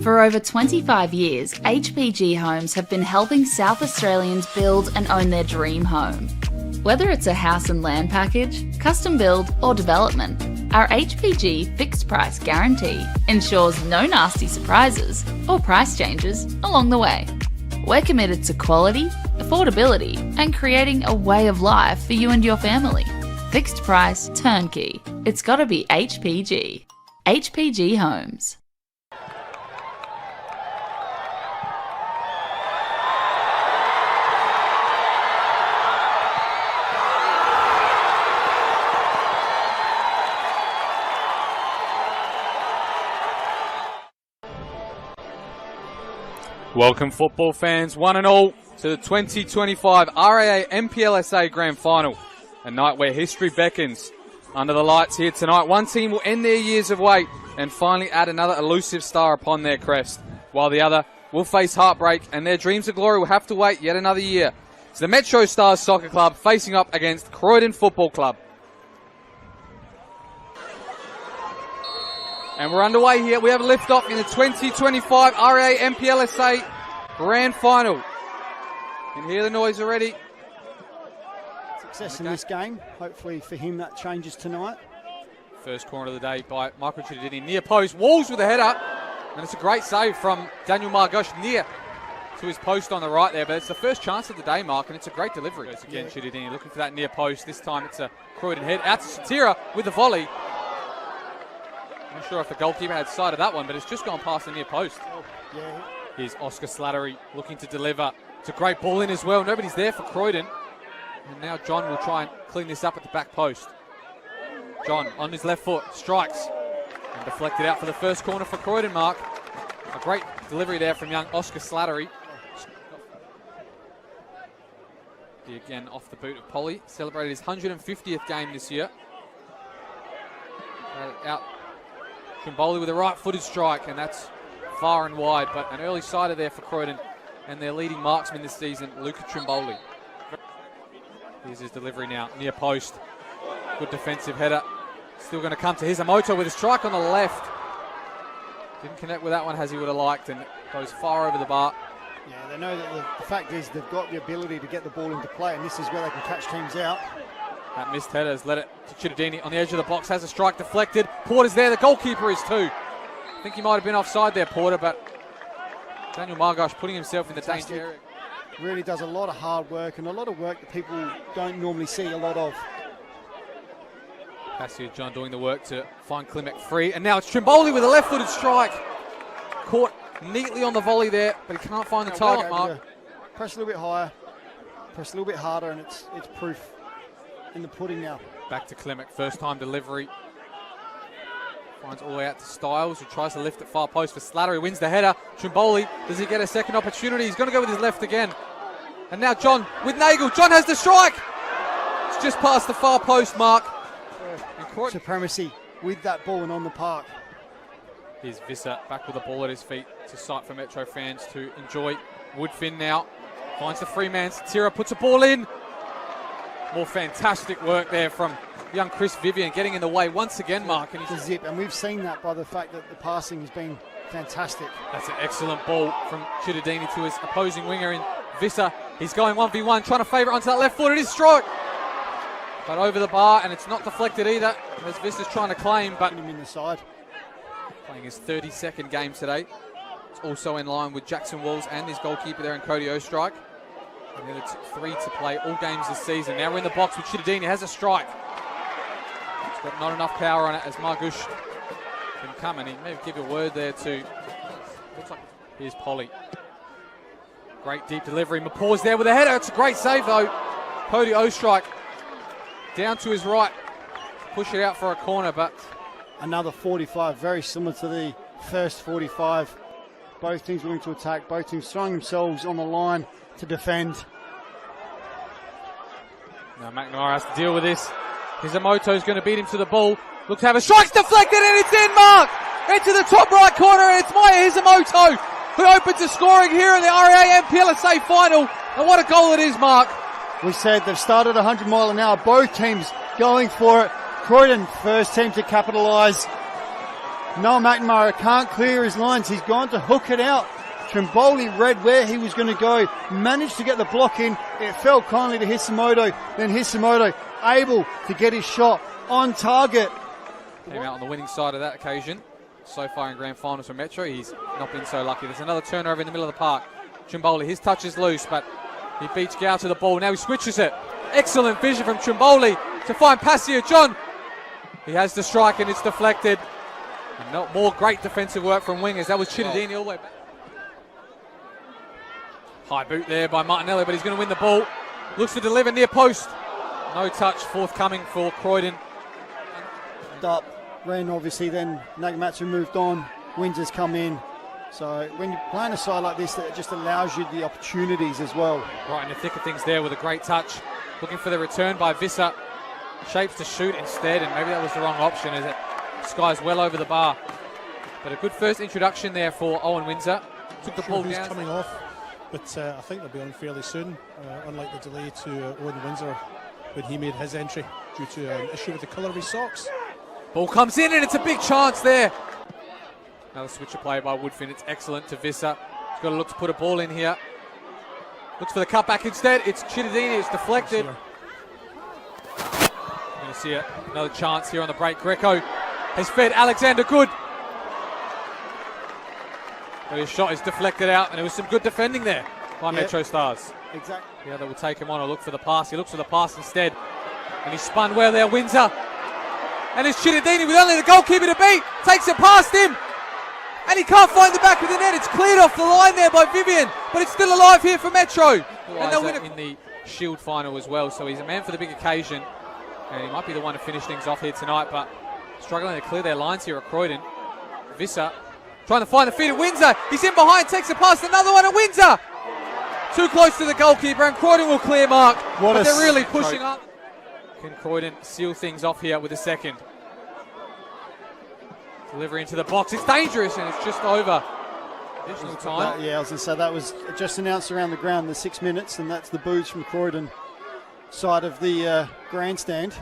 Speaker 5: For over 25 years, HPG Homes have been helping South Australians build and own their dream home. Whether it's a house and land package, custom build or development, our HPG fixed price guarantee ensures no nasty surprises or price changes along the way. We're committed to quality, affordability and creating a way of life for you and your family. Fixed price, turnkey. It's gotta be HPG. HPG Homes.
Speaker 6: Welcome football fans, one and all, to the 2025 RAA NPLSA Grand Final, a night where history beckons. Under the lights here tonight, one team will end their years of wait and finally add another elusive star upon their crest, while the other will face heartbreak and their dreams of glory will have to wait yet another year. It's the Metro Stars Soccer Club facing up against Croydon Football Club. And we're underway here. We have a lift-off in the 2025 RA NPLSA Grand Final. You can hear the noise already.
Speaker 7: Success in this game. Hopefully for him that changes tonight.
Speaker 6: First corner of the day by Michael Cittadini. Near post. Walls with a header. And it's a great save from Daniel Margosh near to his post on the right there. But it's the first chance of the day, Mark, and it's a great delivery. Goes again, Cittadini looking for that near post. This time it's a Croydon head. Out to Satira with the volley. Not sure if the goalkeeper had sight of that one, but it's just gone past the near post.
Speaker 7: Yeah.
Speaker 6: Here's Oscar Slattery looking to deliver. It's a great ball in as well. Nobody's there for Croydon. And now John will try and clean this up at the back post. John on his left foot, strikes. And deflected out for the first corner for Croydon, Mark. A great delivery there from young Oscar Slattery. Again off the boot of Polly. Celebrated his 150th game this year. Out Trimboli with a right-footed strike, and that's far and wide, but an early sider there for Croydon and their leading marksman this season, Luca Trimboli. Here's his delivery now, near post. Good defensive header. Still going to come to Hisamoto with a strike on the left. Didn't connect with that one as he would have liked, and goes far over the bar.
Speaker 7: Yeah, they know that the fact is they've got the ability to get the ball into play, and this is where they can catch teams out. That
Speaker 6: missed header has led it to Cittadini on the edge of the box, has a strike deflected. Porter's there, the goalkeeper is too. I think he might have been offside there, Porter, but Daniel Margosh putting himself in the danger area.
Speaker 7: Really does a lot of hard work, and a lot of work that people don't normally see a lot of.
Speaker 6: Passio John doing the work to find Klimek free, and now it's Trimboli with a left-footed strike. Caught neatly on the volley there, but he can't find the target, Mark.
Speaker 7: Press a little bit higher, press a little bit harder, and it's proof in the pudding now.
Speaker 6: Back to Klimek, first time delivery. Finds all the way out to Styles, who tries to lift it far post for Slattery, wins the header. Trimboli, does he get a second opportunity? He's going to go with his left again. And now John with Nagel. John has the strike. It's just past the far post, Mark.
Speaker 7: Supremacy with that ball and on the park.
Speaker 6: Here's Visser back with the ball at his feet. It's a sight for Metro fans to enjoy. Woodfin now finds the free man. Satira puts a ball in. More fantastic work there from young Chris Vivian, getting in the way once again, Mark. And
Speaker 7: he's zip, and we've seen that by the fact that the passing has been fantastic.
Speaker 6: That's an excellent ball from Cittadini to his opposing winger in Visser. He's going 1v1, trying to favour it onto that left foot. It is strike, but over the bar, and it's not deflected either, as Visser's trying to claim, but
Speaker 7: him in the side.
Speaker 6: Playing his 32nd game today. It's also in line with Jackson Walls and his goalkeeper there in Cody Ostrike. And then it's 3 to play all games this season. Now we're in the box with Cittadini, has a strike. It's got not enough power on it as Margush can come, and he may give a word there to, looks like, here's Polly. Great deep delivery, Mapaw's there with a header. It's a great save though. Cody Ostrike down to his right, push it out for a corner, but
Speaker 7: another 45, very similar to the first 45. Both teams willing to attack, both teams throwing themselves on the line to defend.
Speaker 6: Now McNamara has to deal with this. Hisamoto's going to beat him to the ball. Looks to have a strike deflected, and it's in, Mark! Into the top right corner, and it's Maya Hisamoto who opens the scoring here in the RA NPLSA final. And what a goal it is, Mark.
Speaker 7: We said they've started 100 mile an hour, both teams going for it. Croydon, first team to capitalise. Noah McNamara can't clear his lines. He's gone to hook it out. Trimboli read where he was going to go, managed to get the block in. It fell kindly to Hisamoto. Then Hisamoto able to get his shot on target.
Speaker 6: Came out on the winning side of that occasion. So far in grand finals for Metro, he's not been so lucky. There's another turnover in the middle of the park. Trimboli, his touch is loose, but he beats Gow to the ball. Now he switches it. Excellent vision from Trimboli to find Passio John. He has the strike and it's deflected. And no more great defensive work from wingers. That was Cittadini all the way back. High boot there by Martinelli, but he's going to win the ball. Looks to deliver near post. No touch forthcoming for Croydon.
Speaker 7: Up, ran obviously, then Nagamatsu moved on. Windsor's come in. So when you're playing a side like this, it just allows you the opportunities as well.
Speaker 6: Right in the thick of things there with a great touch. Looking for the return by Visser. Shapes to shoot instead, and maybe that was the wrong option as it skies well over the bar. But a good first introduction there for Owen Windsor. Took the ball down.
Speaker 8: Coming off, but I think they'll be on fairly soon, unlike the delay to Owen Windsor when he made his entry due to an issue with the colour of his socks.
Speaker 6: Ball comes in and it's a big chance there Another switcher play by Woodfin. It's excellent to Visser. He's got to look to put a ball in here. Looks for the cutback instead. It's Chittadini. It's deflected. We're going to see another chance here on the break. Greco has fed Alexander Good. But his shot is deflected out, and there was some good defending there by Metro Stars.
Speaker 7: Exactly.
Speaker 6: The other will take him on or look for the pass. He looks for the pass instead. And he spun well there, Windsor. And it's Chittadini with only the goalkeeper to beat. Takes it past him. And he can't find the back of the net. It's cleared off the line there by Vivian. But it's still alive here for Metro. And they'll win it in the Shield final as well. So he's a man for the big occasion. And he might be the one to finish things off here tonight. But struggling to clear their lines here at Croydon. Visser trying to find the feet at Windsor. He's in behind, takes it past another one at Windsor. Too close to the goalkeeper, and Croydon will clear mark. But they're really pushing up. Can Croydon seal things off here with a second? Delivery into the box. It's dangerous, and it's just over. Additional time.
Speaker 7: I was going to say that was just announced around the ground, the 6 minutes, and that's the boos from Croydon side of the grandstand.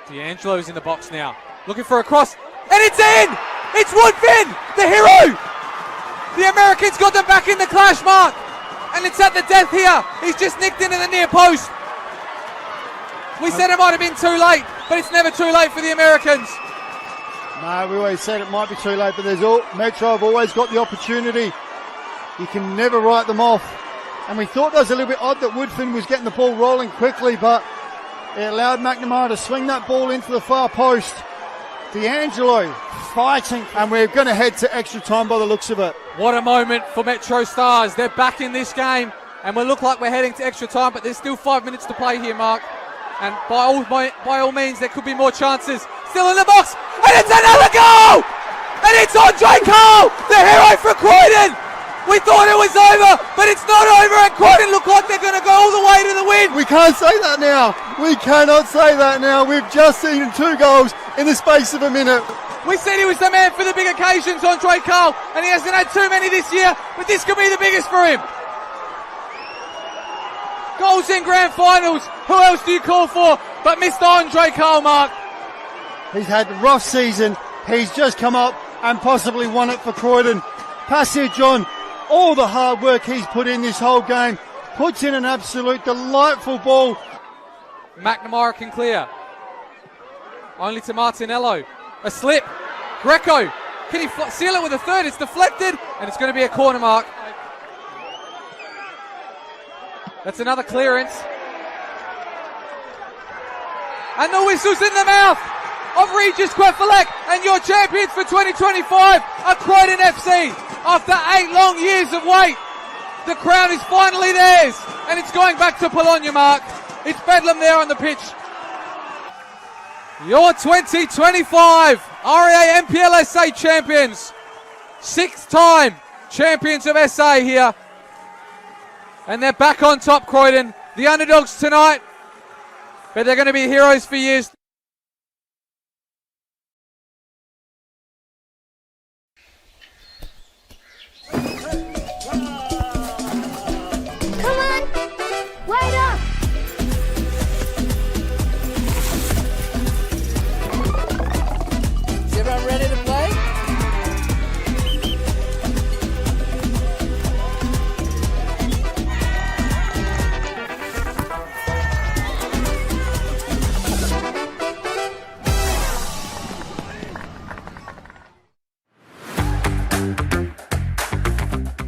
Speaker 6: D'Angelo's in the box now, looking for a cross, and it's in! It's Woodfin, the hero! The Americans got them back in the clash mark, and it's at the death here. He's just nicked into the near post. We said it might have been too late, but it's never too late for the Americans.
Speaker 7: No, we always said it might be too late, but Metro have always got the opportunity. You can never write them off. And we thought that was a little bit odd that Woodfin was getting the ball rolling quickly, but it allowed McNamara to swing that ball into the far post. D'Angelo fighting, and we're going to head to extra time by the looks of it.
Speaker 6: What a moment for Metro Stars. They're back in this game, and we look like we're heading to extra time, but there's still 5 minutes to play here, Mark. And by all means, there could be more chances. Still in the box, and it's another goal! And it's Andre Cole, the hero for Croydon! We thought it was over, but it's not over, and Croydon look like they're going to go all the way to the win.
Speaker 7: We can't say that now. We cannot say that now. We've just seen 2 goals in the space of a minute.
Speaker 6: We said he was the man for the big occasions, Andre Cole, and he hasn't had too many this year, but this could be the biggest for him. Goals in grand finals. Who else do you call for but Mr. Andre Cole, Mark?
Speaker 7: He's had a rough season. He's just come up and possibly won it for Croydon. Passage on. All the hard work he's put in this whole game. Puts in an absolute delightful ball.
Speaker 6: McNamara can clear. Only to Martinello. A slip. Greco. Can he seal it with a third? It's deflected, and it's going to be a corner, Mark. That's another clearance. And the whistle's in the mouth of Regis Quefalek, and your champions for 2025 are Croydon FC. After 8 long years of wait, the crown is finally theirs, and it's going back to Bologna, Mark. It's bedlam there on the pitch. Your 2025 REA NPLSA champions. 6th time champions of SA here. And they're back on top, Croydon. The underdogs tonight, but they're going to be heroes for years.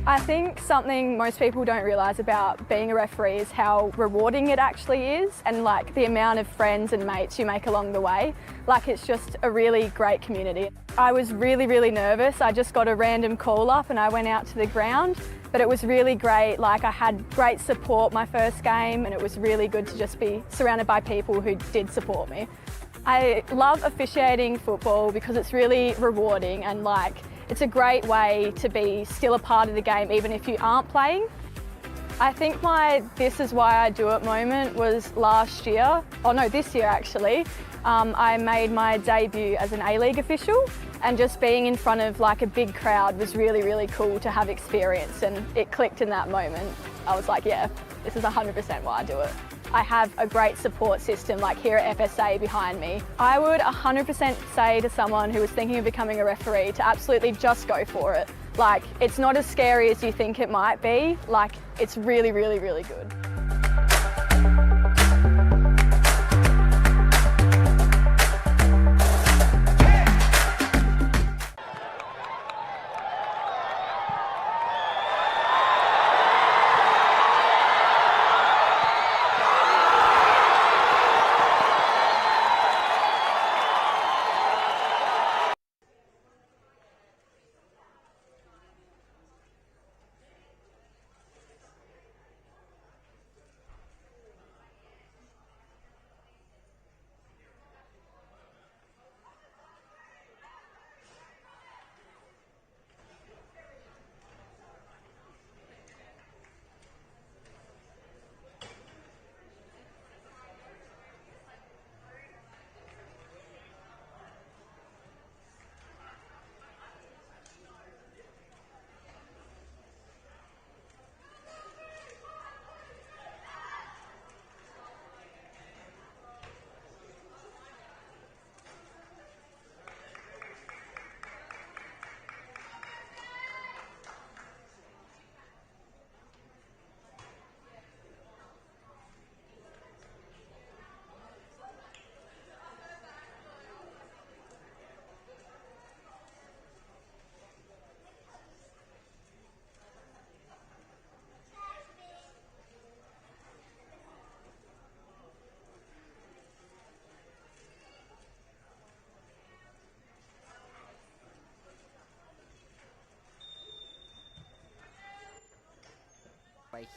Speaker 9: I think something most people don't realise about being a referee is how rewarding it actually is, and like the amount of friends and mates you make along the way. Like, it's just a really great community. I was really nervous. I just got a random call up and I went out to the ground, but it was really great. Like, I had great support my first game, and it was really good to just be surrounded by people who did support me. I love officiating football because it's really rewarding, and like, it's a great way to be still a part of the game even if you aren't playing. I think my "this is why I do it" moment was last year. Oh no, this year actually. I made my debut as an A-League official, and just being in front of like a big crowd was really cool to have experience, and it clicked in that moment. I was like, yeah, this is 100% why I do it. I have a great support system like here at FSA behind me. I would 100% say to someone who was thinking of becoming a referee to absolutely just go for it. Like, it's not as scary as you think it might be. Like, it's really, really, really good.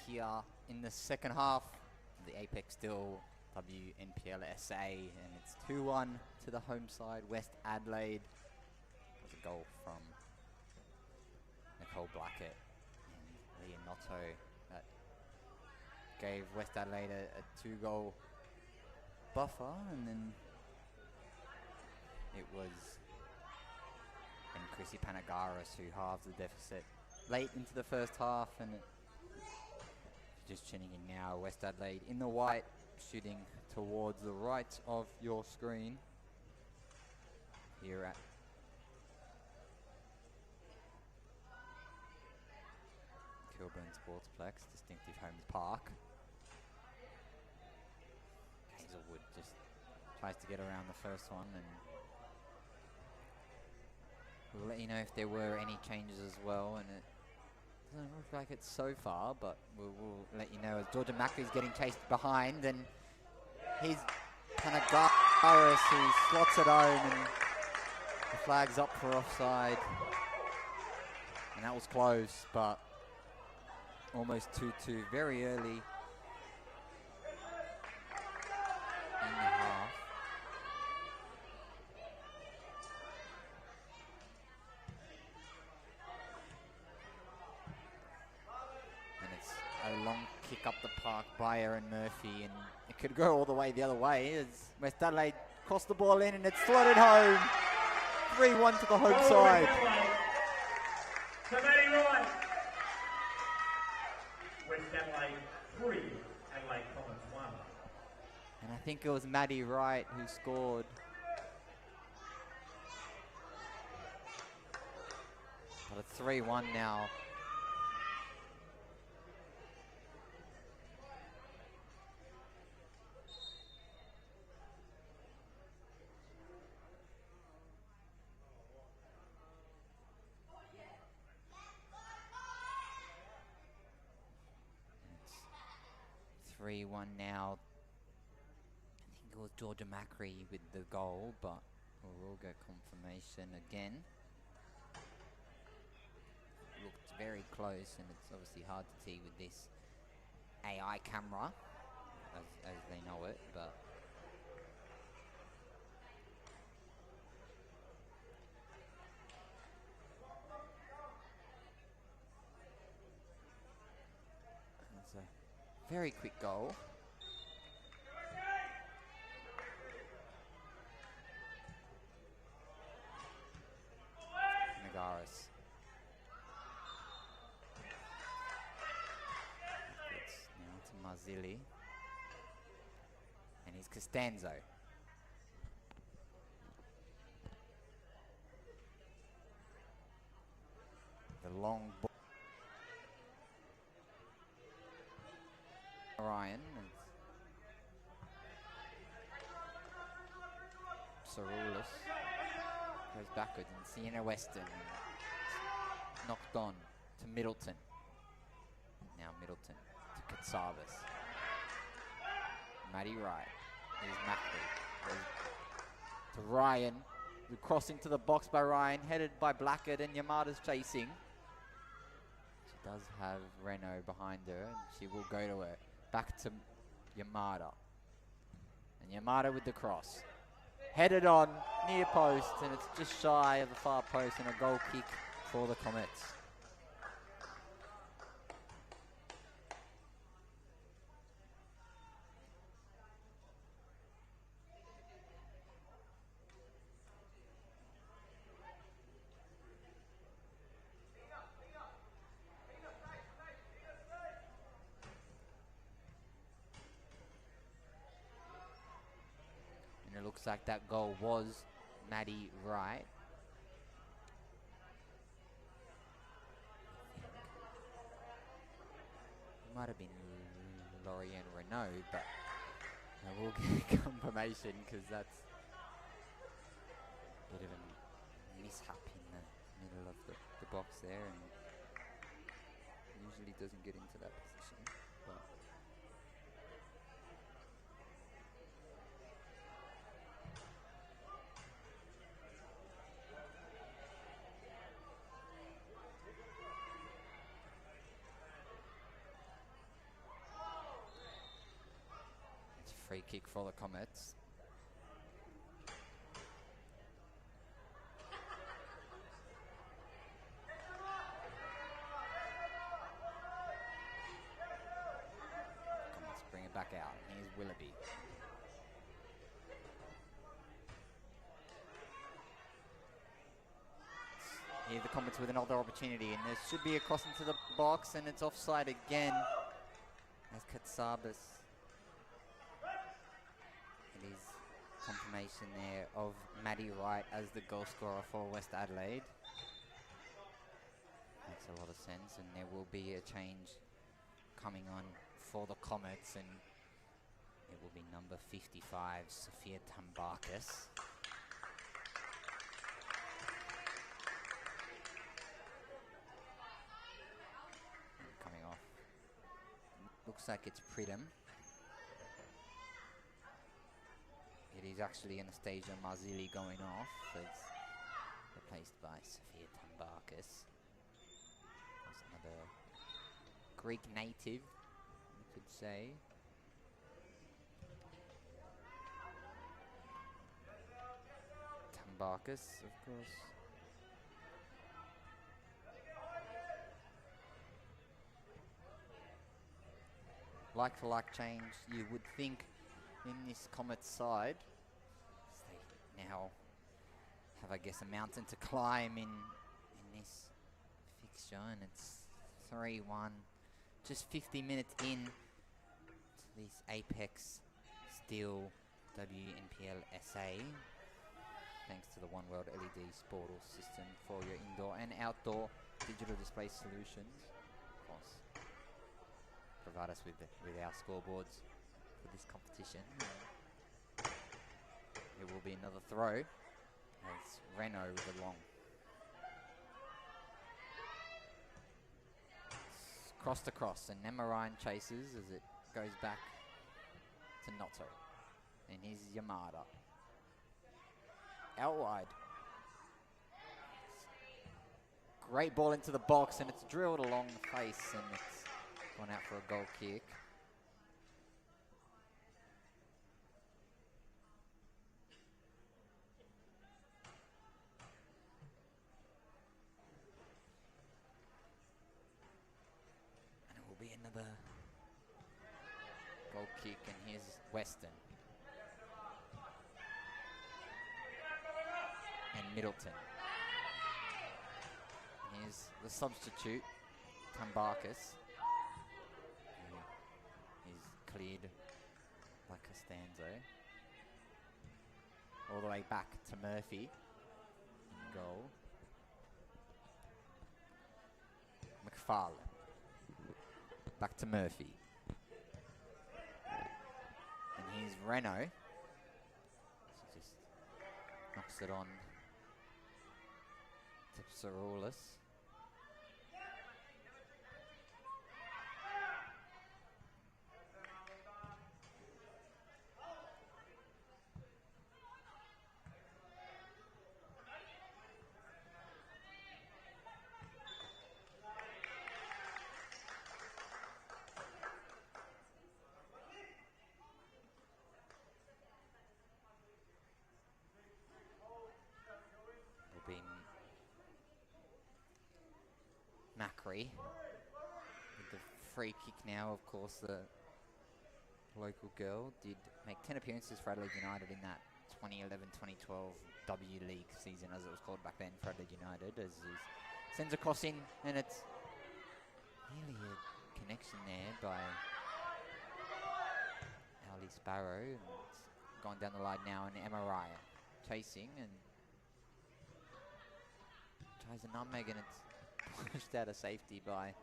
Speaker 3: Here in the second half, the Apex still NPLSA, and it's 2-1 to the home side. West Adelaide was a goal from Nicole Blackett and Leonotto that gave West Adelaide a 2-goal buffer, and then it was Chrissy Panagaris who halved the deficit late into the first half, and just tuning in now, West Adelaide in the white, shooting towards the right of your screen here at Kilburn Sportsplex, Distinctive Homes Park. Hazelwood just tries to get around the first one, and we'll let you know if there were any changes as well, and it doesn't look like it so far, but we'll let you know as Georgia Mackey's getting chased behind, and he's Panagaris who slots it home, and the flag's up for offside. And that was close, but almost 2-2 very early in the half. A long kick up the park by Aaron Murphy, and it could go all the way the other way as West Adelaide crossed the ball in, and it's slotted home. 3-1 to the home side.
Speaker 4: Comets right. West Adelaide 3, Adelaide Comets 1.
Speaker 3: And I think it was Maddie Wright who scored. But it's 3-1 now. It's 3-1 now. I think it was Georgia Macri with the goal, but we'll get confirmation again. Looked very close, and it's obviously hard to see with this AI camera as they know it, but it's a very quick goal. Nagaris. Now to Marzilli. is Costanzo. The long ball. Ryan. Saroulis goes backwards, and Sienna Western knocked on to Middleton. Now Middleton to Katsavas. Matty Wright. Here's Macri. To Ryan. The cross into the box by Ryan, headed by Blackett, and Yamada's chasing. She does have Renault behind her, and she will go to her. Back to Yamada. And Yamada with the cross. Headed on, near post, and it's just shy of the far post, and a goal kick for the Comets. And it looks like that goal was Maddie Wright. It might have been Lorianne Renault, but I will get confirmation because that's a bit of a mishap in the middle of the box there, and usually doesn't get into that position. But free kick for the Comets. Comets bring it back out. Here's Willoughby. Here the Comets with another opportunity, and there should be a cross into the box, and it's offside again as Katsabas. It is confirmation there of Maddie Wright as the goal scorer for West Adelaide. Makes a lot of sense, and there will be a change coming on for the Comets, and it will be number 55, Sophia Tambakis. And coming off, looks like it's Pridham. It is actually Anastasia Marzilli going off. So it's replaced by Sophia Tambakis. That's another Greek native, you could say. Tambakis, of course. Like for like change, you would think in this Comets side. They now have, I guess, a mountain to climb in this fixture, and it's 3-1. Just 50 minutes in to this Apex Steel WNPLSA. Thanks to the One World LED Sportal system for your indoor and outdoor digital display solutions. Of course, provide us with our scoreboards for this competition. It will be another throw as Renault with a long. Cross to cross, and Nemarine chases as it goes back to Noto. And here's Yamada. Out wide. Great ball into the box, and it's drilled along the face, and it's gone out for a goal kick. And it will be another goal kick, and here's Weston. And Middleton. And here's the substitute, Tambakis. Who is cleared by
Speaker 10: Costanzo. All the way back to Murphy. Goal. McFarlane. Back to Murphy. And here's Renault. So just knocks it on to Psaroulis. Will be Macri with the free kick now. Of course, the local girl did make 10 appearances for Adelaide United in that 2011-2012 W League season, as it was called back then, for Adelaide United. As he sends a cross in, and it's nearly a connection there by Ali Sparrow, and it's gone down the line now, and Emma Ryan chasing and tries a nutmeg, and it's pushed out of safety by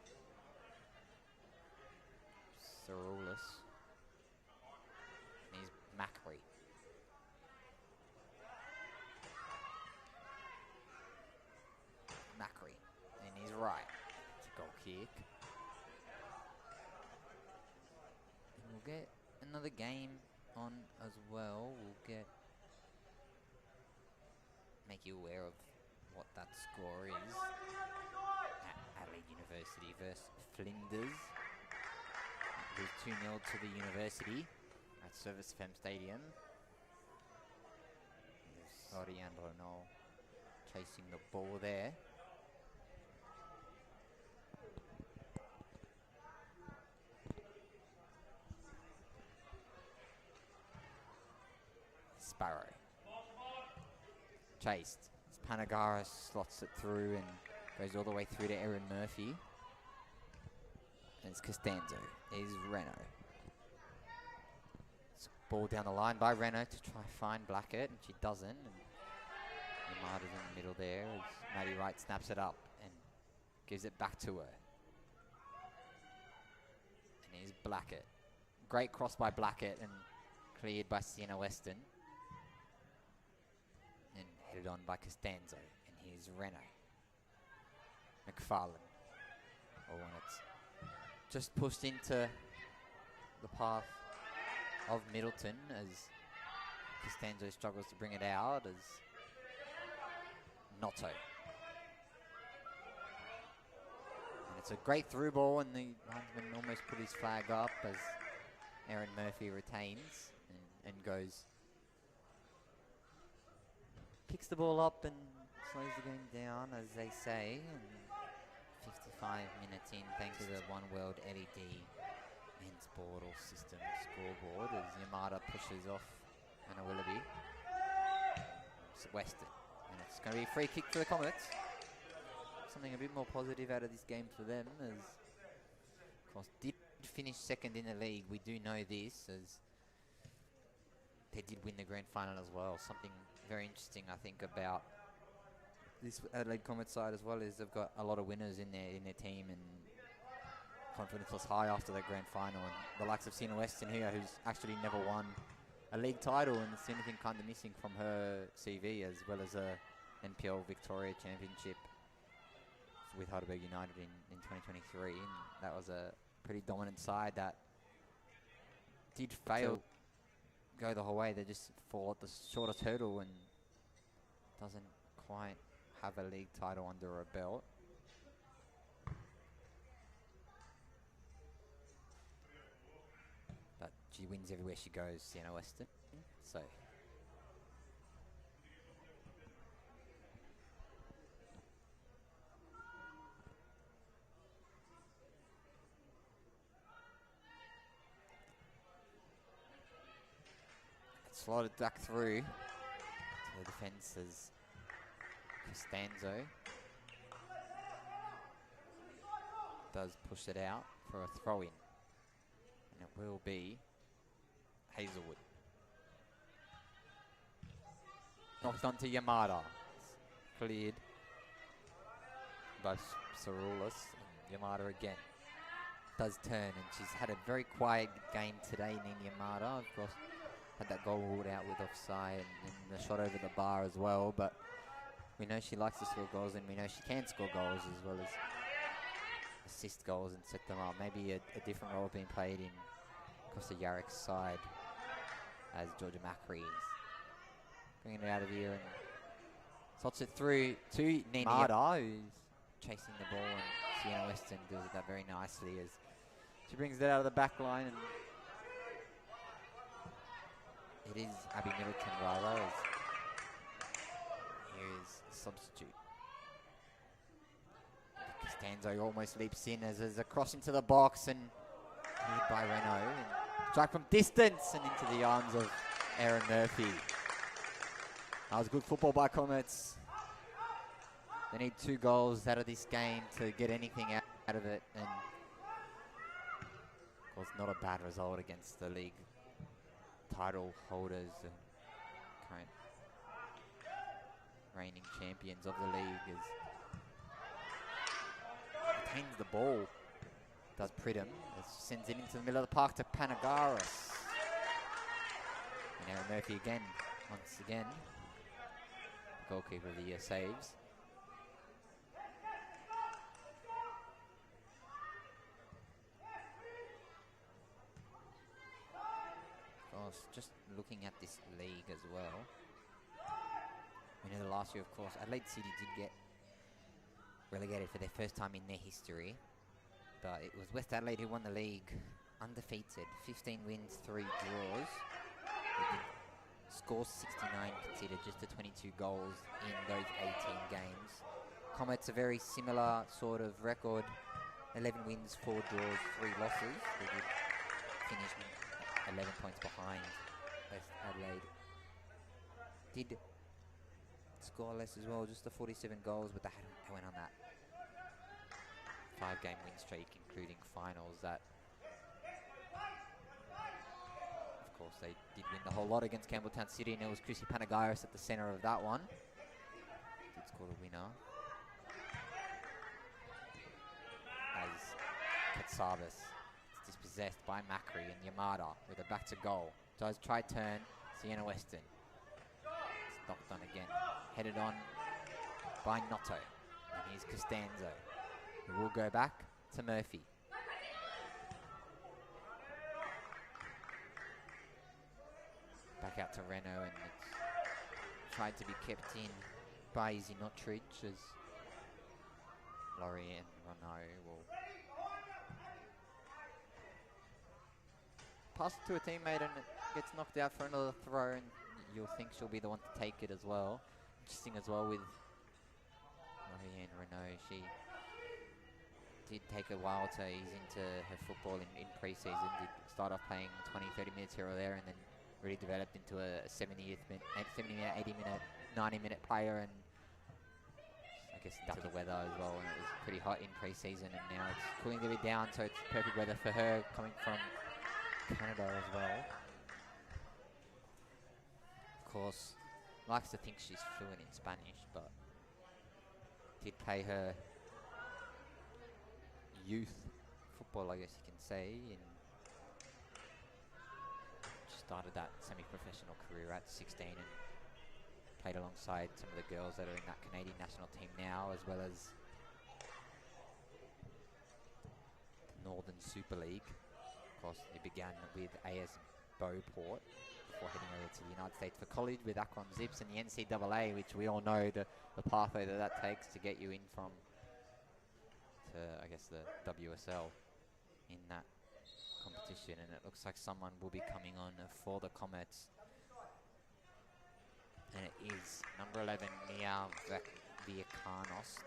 Speaker 10: Psaroulis. And he's Macri. Macri. And he's right. It's a goal kick. And we'll get another game on as well. We'll make you aware of what that score is at Adelaide University versus Flinders. It was 2-0 to the University at Service FM Stadium. There's Ariane Renault chasing the ball there. Sparrow. Chased. Panagara slots it through and goes all the way through to Erin Murphy. And it's Costanzo. Is Renault. It's ball down the line by Renault to try find Blackett, and she doesn't. And Yamada's in the middle there as Maddie Wright snaps it up and gives it back to her. And here's Blackett. Great cross by Blackett and cleared by Sienna Weston. And headed on by Costanzo. And here's Renault. McFarlane. Oh, and it's just pushed into the path of Middleton as Costanzo struggles to bring it out as Notto. And it's a great through ball, and the linesman almost put his flag up as Erin Murphy retains and goes. Picks the ball up and slows the game down, as they say. And 55 minutes in, thanks to the One World LED men's portal system scoreboard, as Yamada pushes off Anna Willoughby. It's Weston. And it's going to be a free kick for the Comets. Something a bit more positive out of this game for them, as, of course, did finish second in the league. We do know this, as they did win the grand final as well. Something very interesting, I think, about this Adelaide Comets side as well is they've got a lot of winners in their team, and confidence was high after that grand final. And the likes of Sienna Weston here, who's actually never won a league title, and it's anything kind of missing from her CV, as well as a NPL Victoria Championship with Heidelberg United in 2023. And that was a pretty dominant side that did fail go the whole way. They just fall at the shortest hurdle and doesn't quite have a league title under her belt. But she wins everywhere she goes, Sienna Weston. So slotted back through to the defence as Costanzo does push it out for a throw-in. And it will be Hazelwood.
Speaker 3: Knocked onto Yamada. It's cleared by Sarulis. And Yamada again does turn, and she's had a very quiet game today, Nini Yamada. Of course, had that goal ruled out with offside and the shot over the bar as well, but we know she likes to score goals, and we know she can score goals as well as assist goals and set them up. Maybe a different role being played in Costa Yarrick's side as Georgia Macri is bringing it out of here and slots it through to Nini Yamada, who's chasing the ball, and Sienna Weston does that very nicely as she brings it out of the back line, and it is Abby Middleton rather, as here is the substitute. Costanzo almost leaps in as there's a cross into the box and hit by Renault, and strike from distance and into the arms of Erin Murphy. That was good football by Comets. They need 2 goals out of this game to get anything out of it, and of course not a bad result against the league title holders and current reigning champions of the league. As retains the ball, does Pridham, as sends it into the middle of the park to Panagaris. And Erin Murphy again, once again, goalkeeper of the year, saves. Just looking at this league as well, we know the last year, of course, Adelaide City did get relegated for their first time in their history, but it was West Adelaide who won the league undefeated, 15 wins, 3 draws. They did score 69, conceded just to 22 goals in those 18 games. Comets a very similar sort of record, 11 wins, 4 draws, 3 losses. They did finish 11 points behind West Adelaide. Did score less as well, just the 47 goals, but they went on that 5-game win streak, including finals. That, of course, they did win the whole lot against Campbelltown City, and it was Chrissy Panagaris at the centre of that one. Did score the winner. As Katsabis dispossessed by Macri, and Yamada with a back to goal. Does try turn, Sienna Weston. It's knocked on again. Headed on by Noto. And here's Costanzo, who will go back to Murphy. Back out to Renault, and it's tried to be kept in by Izzy Nottridge as Laurie and Renault will pass it to a teammate, and it gets knocked out for another throw, and you'll think she'll be the one to take it as well. Interesting as well with Marianne Renault. She did take a while to ease into her football in pre-season. Did start off playing 20, 30 minutes here or there, and then really developed into a 70 minute, 80 minute, 90 minute player, and I guess to the weather as well, and it was pretty hot in pre-season, and now it's cooling a bit down, so it's perfect weather for her coming from Canada as well. Of course, likes to think she's fluent in Spanish, but did play her youth football, I guess you can say, and started that semi-professional career at 16 and played alongside some of the girls that are in that Canadian national team now, as well as the Northern Super League. Of course, it began with AS Beauport before heading over to the United States for college with Akron Zips and the NCAA, which we all know the pathway that takes to get you in from to, I guess, the WSL in that competition. And it looks like someone will be coming on for the Comets, and it is number 11 Mia Villacanos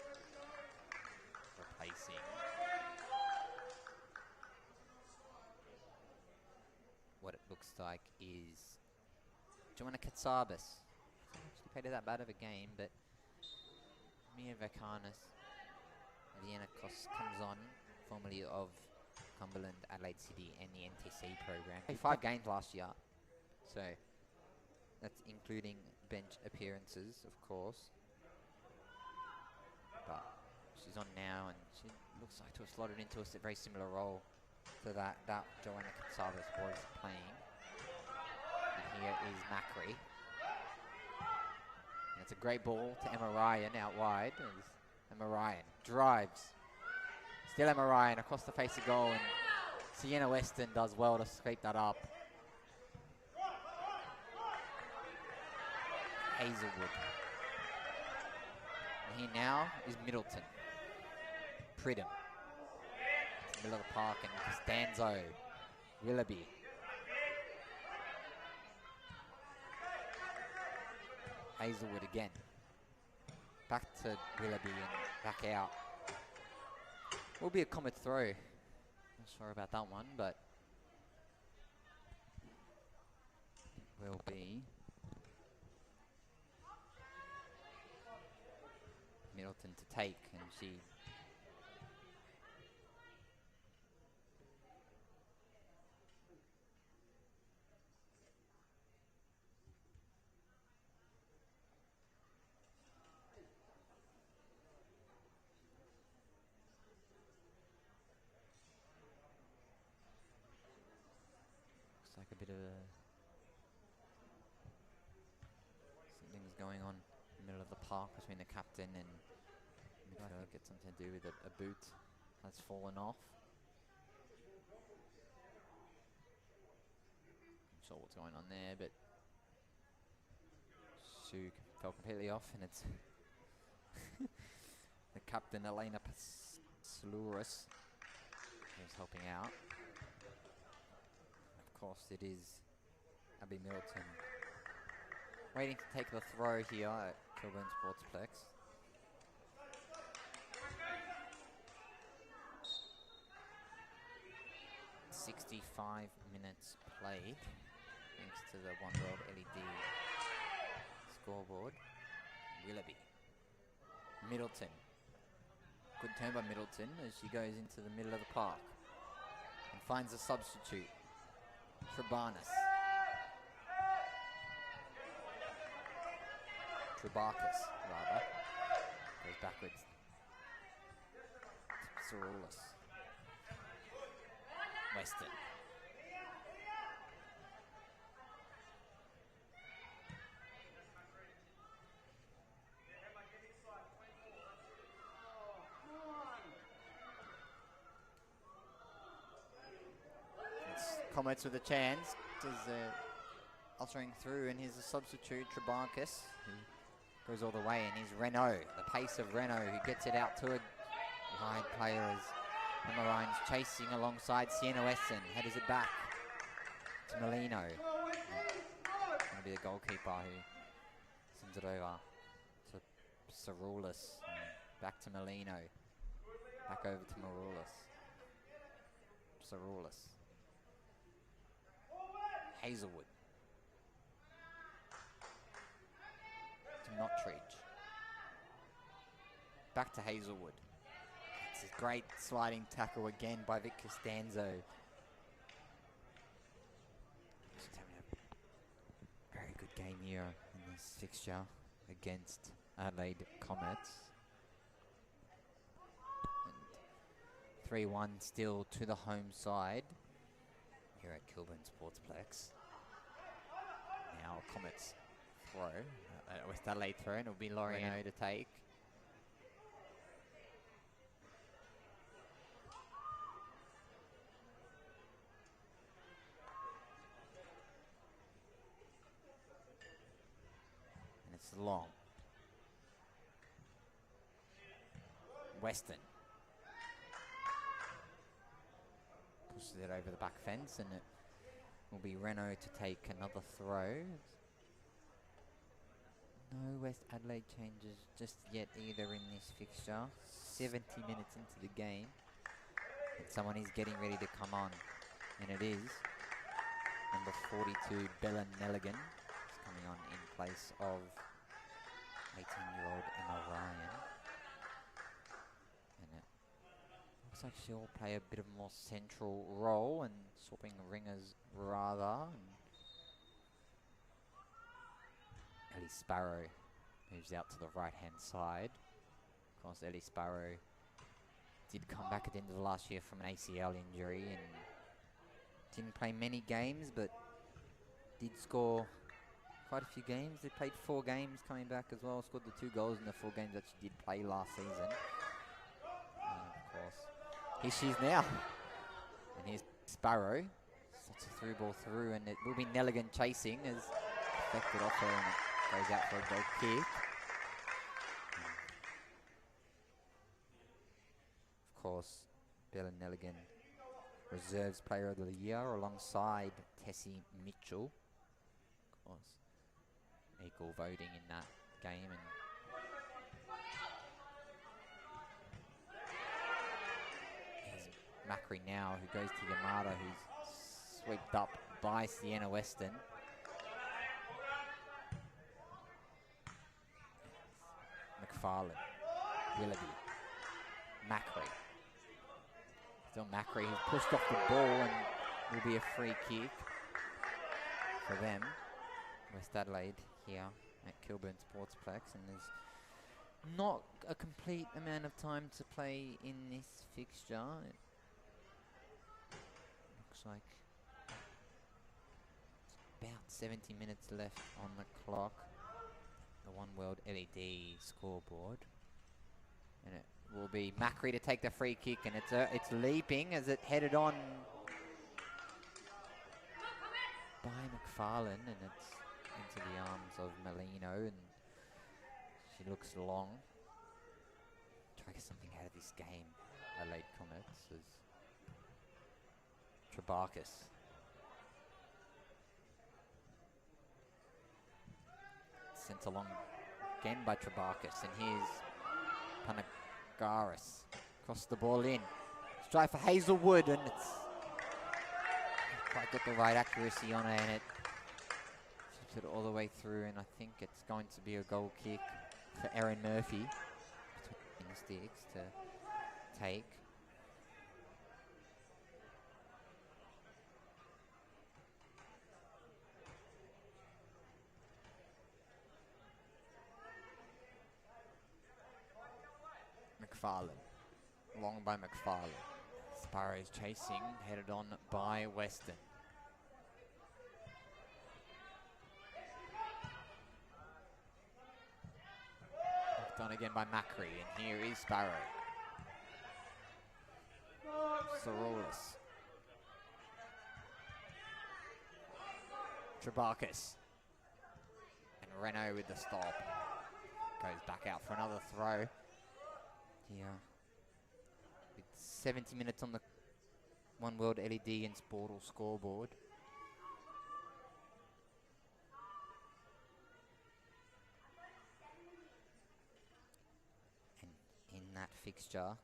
Speaker 3: replacing what it looks like is Joanna Katsabis. Hasn't actually played that bad of a game, but Mia Villacanos comes on, formerly of Cumberland, Adelaide City and the NTC program. 5 games last year, so that's including bench appearances, of course. But she's on now, and she looks like to have slotted into a very similar role to that Joanna Gonsalves was playing. And here is Macri. And it's a great ball to Emma Ryan out wide. As Emma Ryan drives. Still Emma Ryan across the face of goal, and Sienna Weston does well to scrape that up. Hazelwood. And here now is Middleton. Pridham. Middle of the park, and Costanzo. Willoughby. Hazelwood again. Back to Willoughby and back out. Will be a Comet throw. Not sure about that one, but will be. Middleton to take, and she looks like a bit of something's going on in the middle of the park between the captain and I think it's something to do with a boot that's fallen off. Not sure what's going on there, but shoe fell completely off, and it's the captain Elena Paslouris who's helping out. Of course, it is Abby Middleton waiting to take the throw here at Kilburn Sportsplex. 65 minutes played, thanks to the One World LED scoreboard. Willoughby. Middleton. Good turn by Middleton as she goes into the middle of the park and finds a substitute. Trebarkis, rather. Goes backwards. Saroulis. Weston. It's Comets with a chance. Does ushering through, and here's a substitute, Trebarkis, who goes all the way, and here's Renault, the pace of Renault, who gets it out to a wide player as Emma Ryan's chasing alongside Sienna Weston, headers it back to Molino. Going to be the goalkeeper who sends it over to Saroulis. Back to Molino. Back over to Saroulis. Hazelwood. To Nottridge. Back to Hazelwood. It's a great sliding tackle again by Vic Costanzo. Just having a very good game here in this fixture against Adelaide Comets. And 3-1 still to the home side here at Kilburn Sportsplex. Now Comets throw, West Adelaide throw, and it'll be Loriano to take. It's long. Weston pushes it over the back fence, and it will be Renault to take another throw. No West Adelaide changes just yet either in this fixture. 70 minutes into the game, and someone is getting ready to come on, and it is number 42, Bella Nelligan, is coming on in place of 18-year-old Emma Ryan. And it looks like she'll play a bit of a more central role and swapping ringers rather.
Speaker 10: Ellie Sparrow moves out to the right-hand side. Of course, Ellie Sparrow did come back at the end of last year from an ACL injury and didn't play many games, but did score quite a few games. They played 4 games coming back as well. Scored the 2 goals in the 4 games that she did play last season. Of course, here she is now. And here's Sparrow. Such a through ball through, and it will be Nelligan chasing as deflected off her and it goes out for a goal kick. Of course, Bella Nelligan, Reserves Player of the Year alongside Tessie Mitchell. Of course, equal voting in that game. And here's Macri now, who goes to Yamada, who's swept up by Sienna Weston. McFarlane, Willoughby, Macri. Still Macri, who's pushed off the ball and will be a free kick for them. West Adelaide here at Kilburn Sportsplex, and there's not a complete amount of time to play in this fixture. It looks like about 70 minutes left on the clock. The One World LED scoreboard, and it will be Macri to take the free kick, and it's leaping as it headed on by McFarlane, and it's into the arms of Melino, and she looks long. Try to get something out of this game, Adelaide Comets, as Trebakis sent along again by Trebakis, and here's Panagaris. Cross the ball in. Strike for Hazelwood, and it's not quite got the right accuracy on it, and it chips it all the way through, and I think it's going to be a goal kick for Erin Murphy between the sticks to take. McFarlane, long by McFarlane. Sparrow's chasing, headed on by Weston. Done again by Macri, and here is Sparrow. Sorolis. Trebakis. And Renault with the stop. Goes back out for another throw. Here, with 70 minutes on the One World LED and Sportal scoreboard. And in that fixture,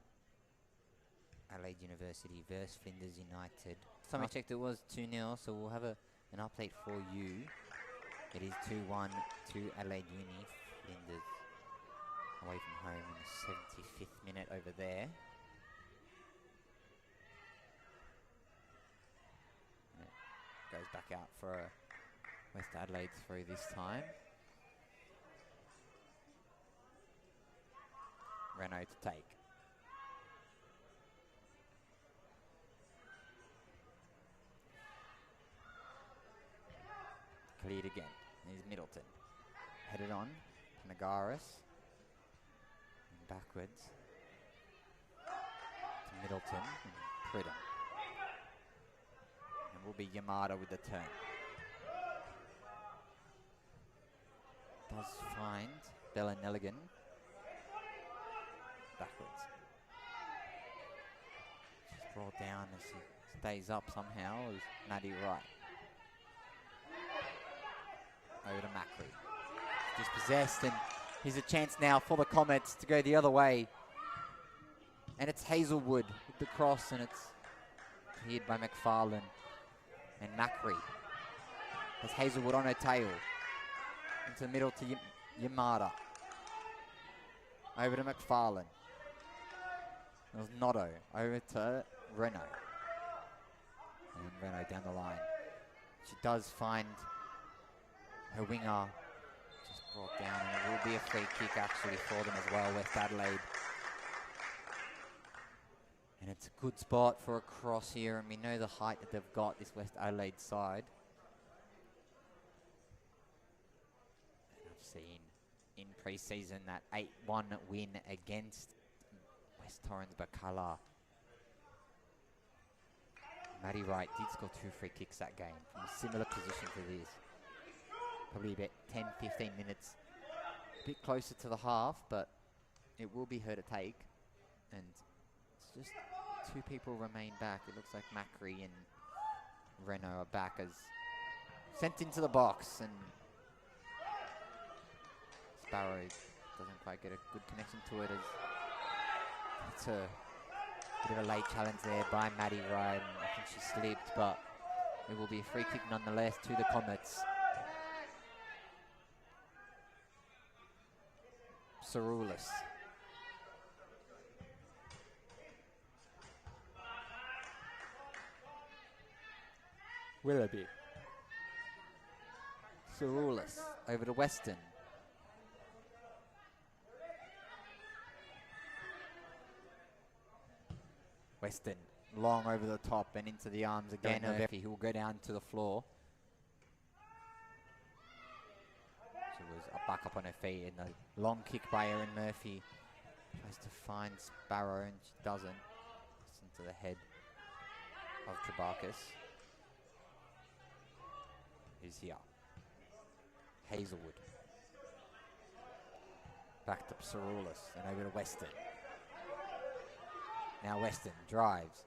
Speaker 10: Adelaide University versus Flinders United. Somebody checked it was 2-0, so we'll have an update for you. It is 2-1 to Adelaide Uni. Flinders away from home in the 75th minute over there. And it goes back out for a West Adelaide through this time. Renault to take. Cleared again. Here's Middleton. Headed on. Nagaris. Backwards to Middleton and Pridham. And will be Yamada with the turn. Does find Bella Nelligan. Backwards. She's brought down as she stays up somehow as Maddie Wright. Over to Macri. Dispossessed, and here's a chance now for the Comets to go the other way. And it's Hazelwood with the cross, and it's cleared by McFarlane. And Macri has Hazelwood on her tail. Into the middle to Yamada. Over to McFarlane. There's Notto. Over to Renault. And Renault down the line. She does find her winger just
Speaker 3: brought down, and it will be a free kick actually for them as well, West Adelaide. And it's a good spot for a cross here, and we know the height that they've got, this West Adelaide side. And I've seen in pre-season that 8-1 win against West Torrens Bacala. Matty Wright did score 2 free kicks that game from a similar position to this. Probably about 10-15 minutes. A bit closer to the half, but it will be her to take. And it's just 2 people remain back. It looks like Macri and Renault are back as sent into the box, and Sparrow doesn't quite get a good connection to it as it's a bit of a late challenge there by Maddie Wright, and I think she slipped, but it will be a free kick nonetheless to the Comets. Cerulis. Willoughby. Cerulis over to Weston. Weston long over the top and into the arms again of Murphy, who will go down to the floor. She was back up on her feet, and a long kick by Erin Murphy. Tries to find Sparrow, and she doesn't. It's into the head of Trebarcus. Who's here? Hazelwood. Back to Cerulis and over to Weston. Now Weston drives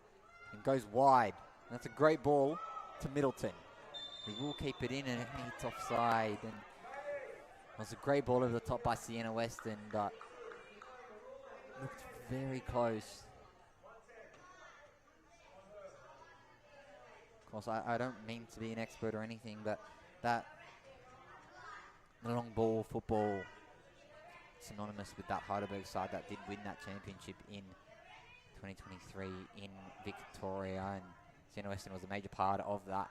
Speaker 3: and goes wide. And that's a great ball to Middleton. He will keep it in, and it's offside. And it was a great ball over the top by Sienna Weston, but looked very close. Of course, I don't mean to be an expert or anything, but that the long ball football, synonymous with that Heidelberg side that did win that championship in 2023 in Victoria, and Sienna Weston was a major part of that.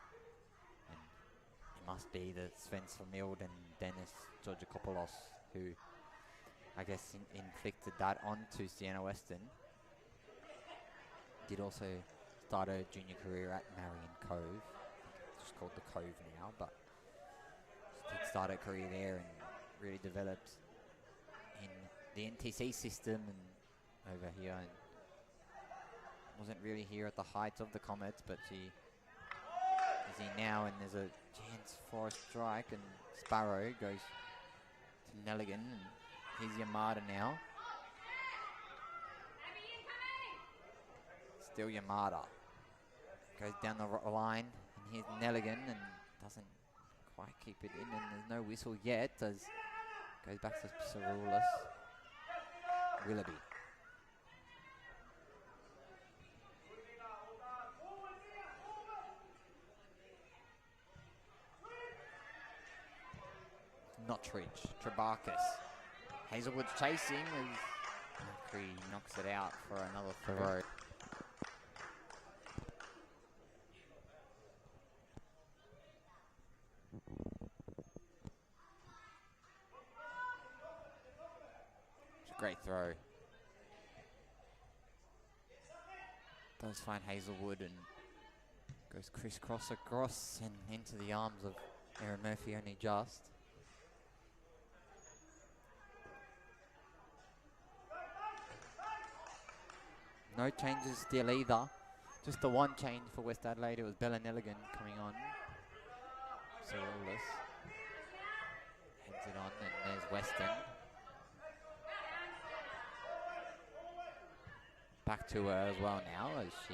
Speaker 3: And it must be the Sven Vermild and Dennis Georgakopoulos who, I guess, inflicted that onto Sienna Weston. Did also start her junior career at Marion Cove. It's just called the Cove now, but she did start her career there and really developed in the NTC system and over here, and wasn't really here at the height of the Comets, but she is here now, and there's a chance for a strike, and Sparrow goes to Nelligan, and here's Yamada now. Still Yamada. Goes down the line, and here's Nelligan, and doesn't quite keep it in, and there's no whistle yet, as goes back to Cerulis. Willoughby. Notridge, Trebarcus. Hazelwood's chasing as Macri knocks it out for another throw. It's a great throw. Does find Hazelwood and goes crisscross across and into the arms of Erin Murphy, only just. No changes still either. Just the one change for West Adelaide. It was Bella Nelligan coming on. Cerulis heads it on, and there's Weston. Back to her as well now as she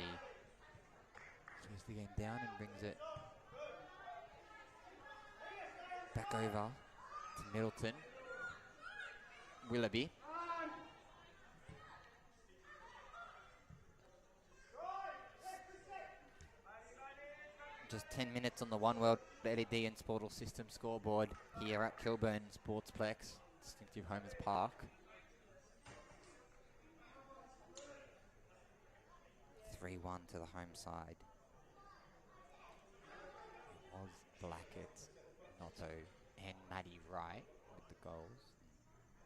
Speaker 3: slows the game down and brings it back over to Middleton. Willoughby. Just 10 minutes on the One World LED and Sportal System scoreboard here at Kilburn Sportsplex, Distinctive Homers Park. 3-1 to the home side. It was Blackett, Notto and Maddie Wright with the
Speaker 10: goals.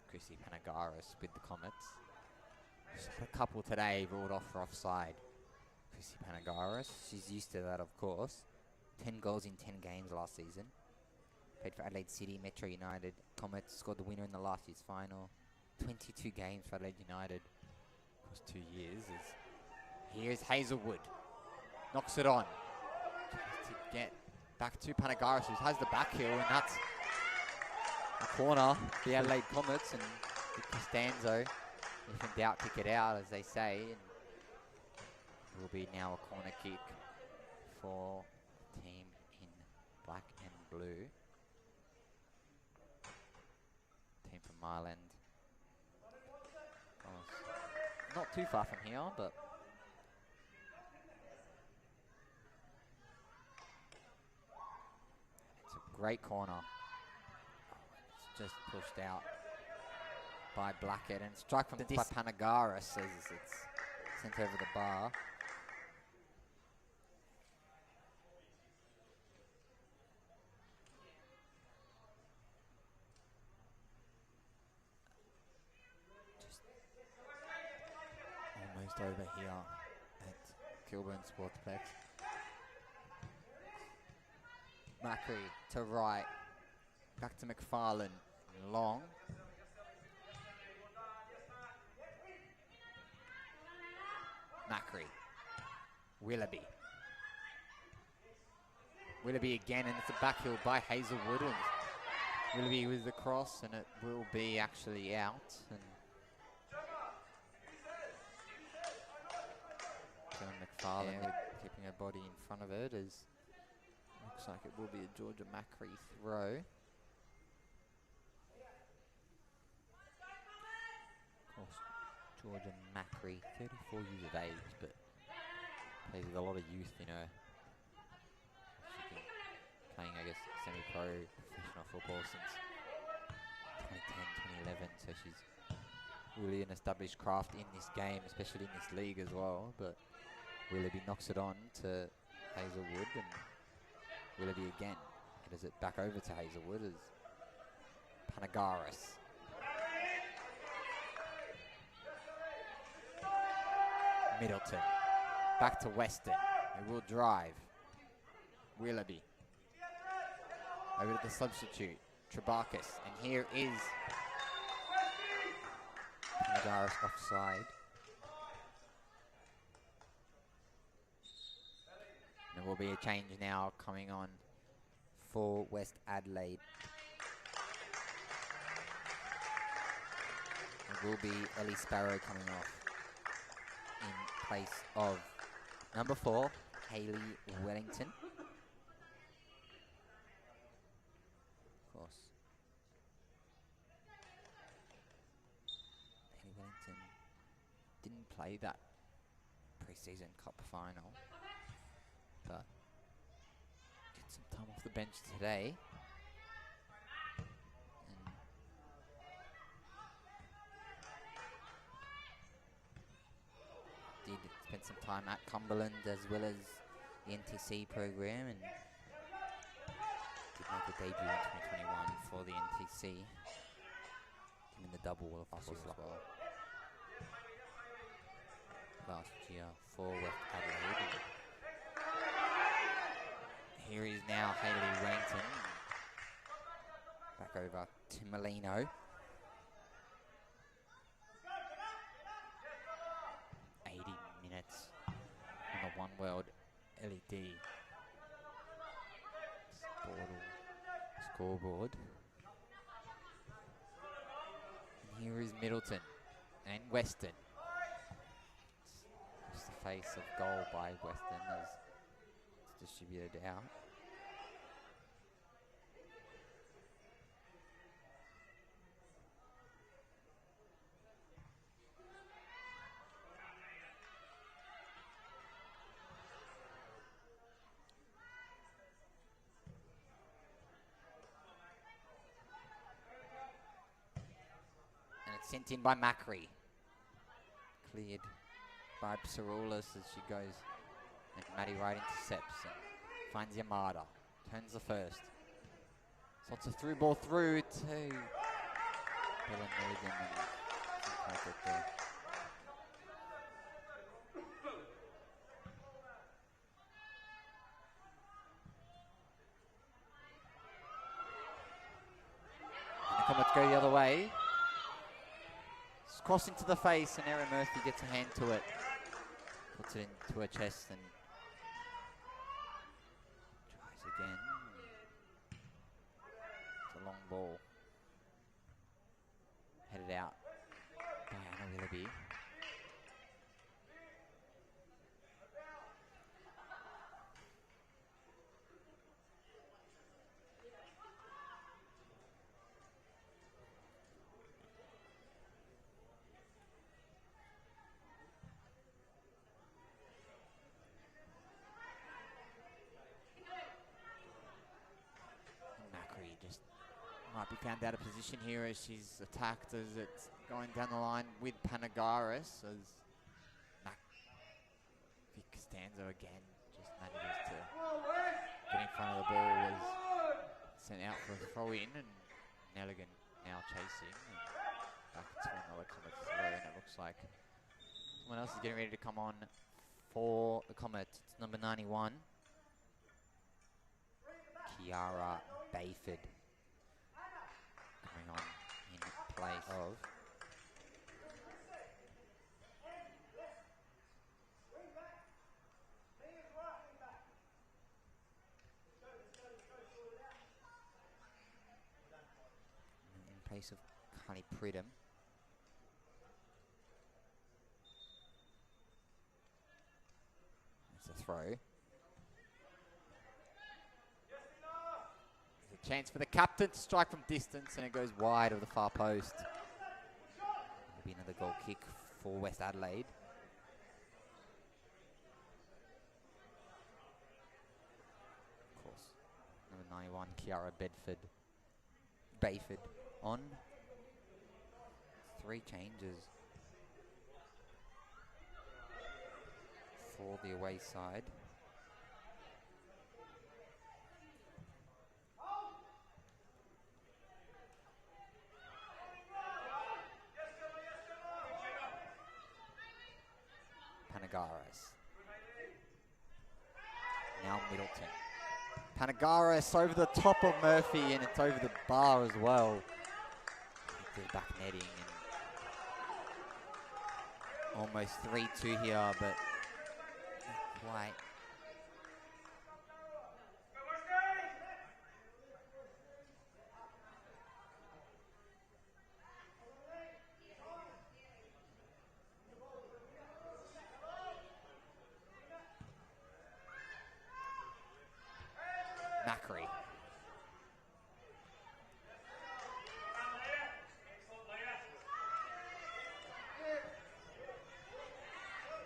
Speaker 10: Chrissy Panagaris with the Comets. She's had a couple today ruled off for offside. Chrissy Panagaris, she's used to that, of course. 10 goals in 10 games last season. Played for Adelaide City, Metro United. Comets scored the winner in the last year's final. 22 games for Adelaide United across 2 years. Here's Hazelwood. Knocks it on. Tries to get back to Panagaris, who has the back heel, and that's a corner. The Adelaide Comets and Costanzo, if in doubt, kick it out, as they say. And it will be now a corner kick for the team in black and blue. Team from Marland. Not too far from here, but it's a great corner. It's just pushed out by Blackett and struck from this by Panagaris as it's sent over the bar. Almost over here at Kilburn Sportsplex. Macri to right, back to McFarlane, long. Macri, Willoughby. Willoughby again, and it's a back heel by Hazelwood, and Willoughby with the cross, and it will be actually out. And McFarlane keeping her body in front of it, as looks like it will be a Georgia Macri throw. Of course, Georgia Macri, 34 years of age, but plays with a lot of youth in her. She's been playing, I guess, semi-pro professional football since 2010, 2011, so she's really an established craft in this game, especially in this league as well. But Willoughby knocks it on to Hazelwood, and Willoughby again headers it back over to Hazelwood as Panagaris. Middleton, back to Weston, who will drive. Willoughby, over to the substitute, Trebakis, and here is Panagaris offside. There will be a change now coming on for West Adelaide. It will be Ellie Sparrow coming off in place of number 4, Hayley Wellington. Of course. Hayley Wellington didn't play that pre-season cup final, but get some time off the bench today. And did spend some time at Cumberland as well as the NTC program, and did make a debut in 2021 for the NTC. In the double last year as well. Last year for West Adelaide. Here is now Hayley Wellington. Back over to Molino. 80 minutes on the One World LED scoreboard. And here is Middleton and Weston. It's the face of goal by Weston as it's distributed out. And it's sent in by Macri. Cleared by Psaroulis as she goes, and Maddie Wright intercepts and finds Yamada. Turns the first. So it's a through ball through to Bill and Milligan and like it there. And the Comets go the other way. It's crossing to the face, and Erin Murphy gets a hand to it. Puts it into her chest and tries again. It's a long ball. Headed out by Anna Willoughby. Macri just might be found out of position here as she's attacked as it's going down the line with Panagaris as Vic Costanzo again just manages to get in front of the ball, was sent out for a throw in, and Nelligan now chasing and back to another Comets throw, and it looks like someone else is getting ready to come on for the Comets. It's number 91, Kiara Bayford, coming on in place of of Connie Pridham. It's a throw. There's a chance for the captain to strike from distance, and it goes wide of the far post. There'll be another goal kick for West Adelaide. Of course, number 91, Kiara Bayford on. 3 changes for the away side. Panagaris. Now Middleton. Panagaris over the top of Murphy, and it's over the bar as well. The back netting, and almost 3-2 here, but not quite. Macri.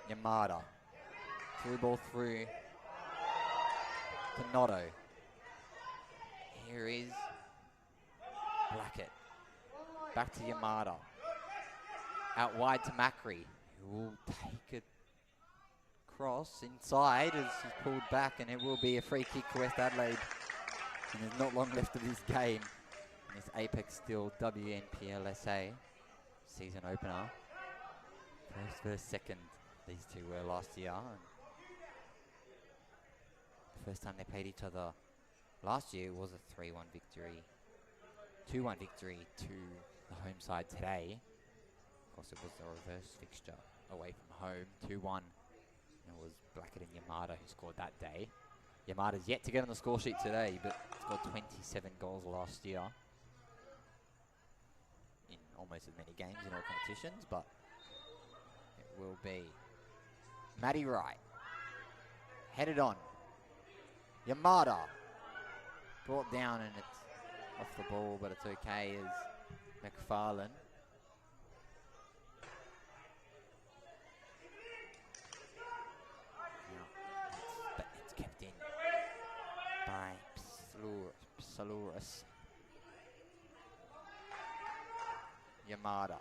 Speaker 10: Yamada. Through ball through to Noto. Here is Blackett. Back to Yamada. Out wide to Macri, who will take a cross inside as he's pulled back, and it will be a free kick for West Adelaide. And there's not long left of this game. And this Apex Steel WNPLSA season opener. First versus second. These two were last year. And the first time they played each other last year was a 3-1 victory. 2-1 victory to the home side today. Of course, it was a reverse fixture away from home, 2-1. And it was Blackett and Yamada who scored that day. Yamada's yet to get on the score sheet today, but scored 27 goals last year in almost as many games in all competitions, but it will be Maddie Wright. Headed on. Yamada. Brought down, and it's off the ball, but it's okay as McFarlane. Now, it's kept in by Psalouris. Yamada.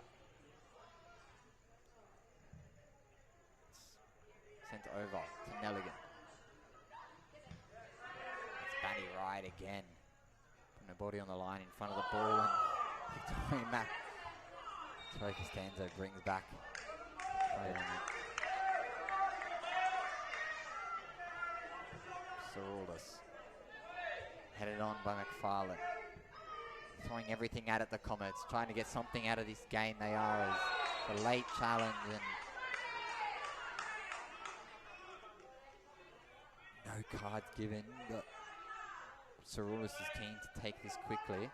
Speaker 10: Sent over to Nelligan. It's Banny Wright again. Putting her body on the line in front of the ball, and Victoria Costanzo brings back. Cerullis. Headed on by McFarlane. Throwing everything at it, the Comets. Trying to get something out of this game. They are as a late challenge and no cards given, but Cerullis is keen to take this quickly.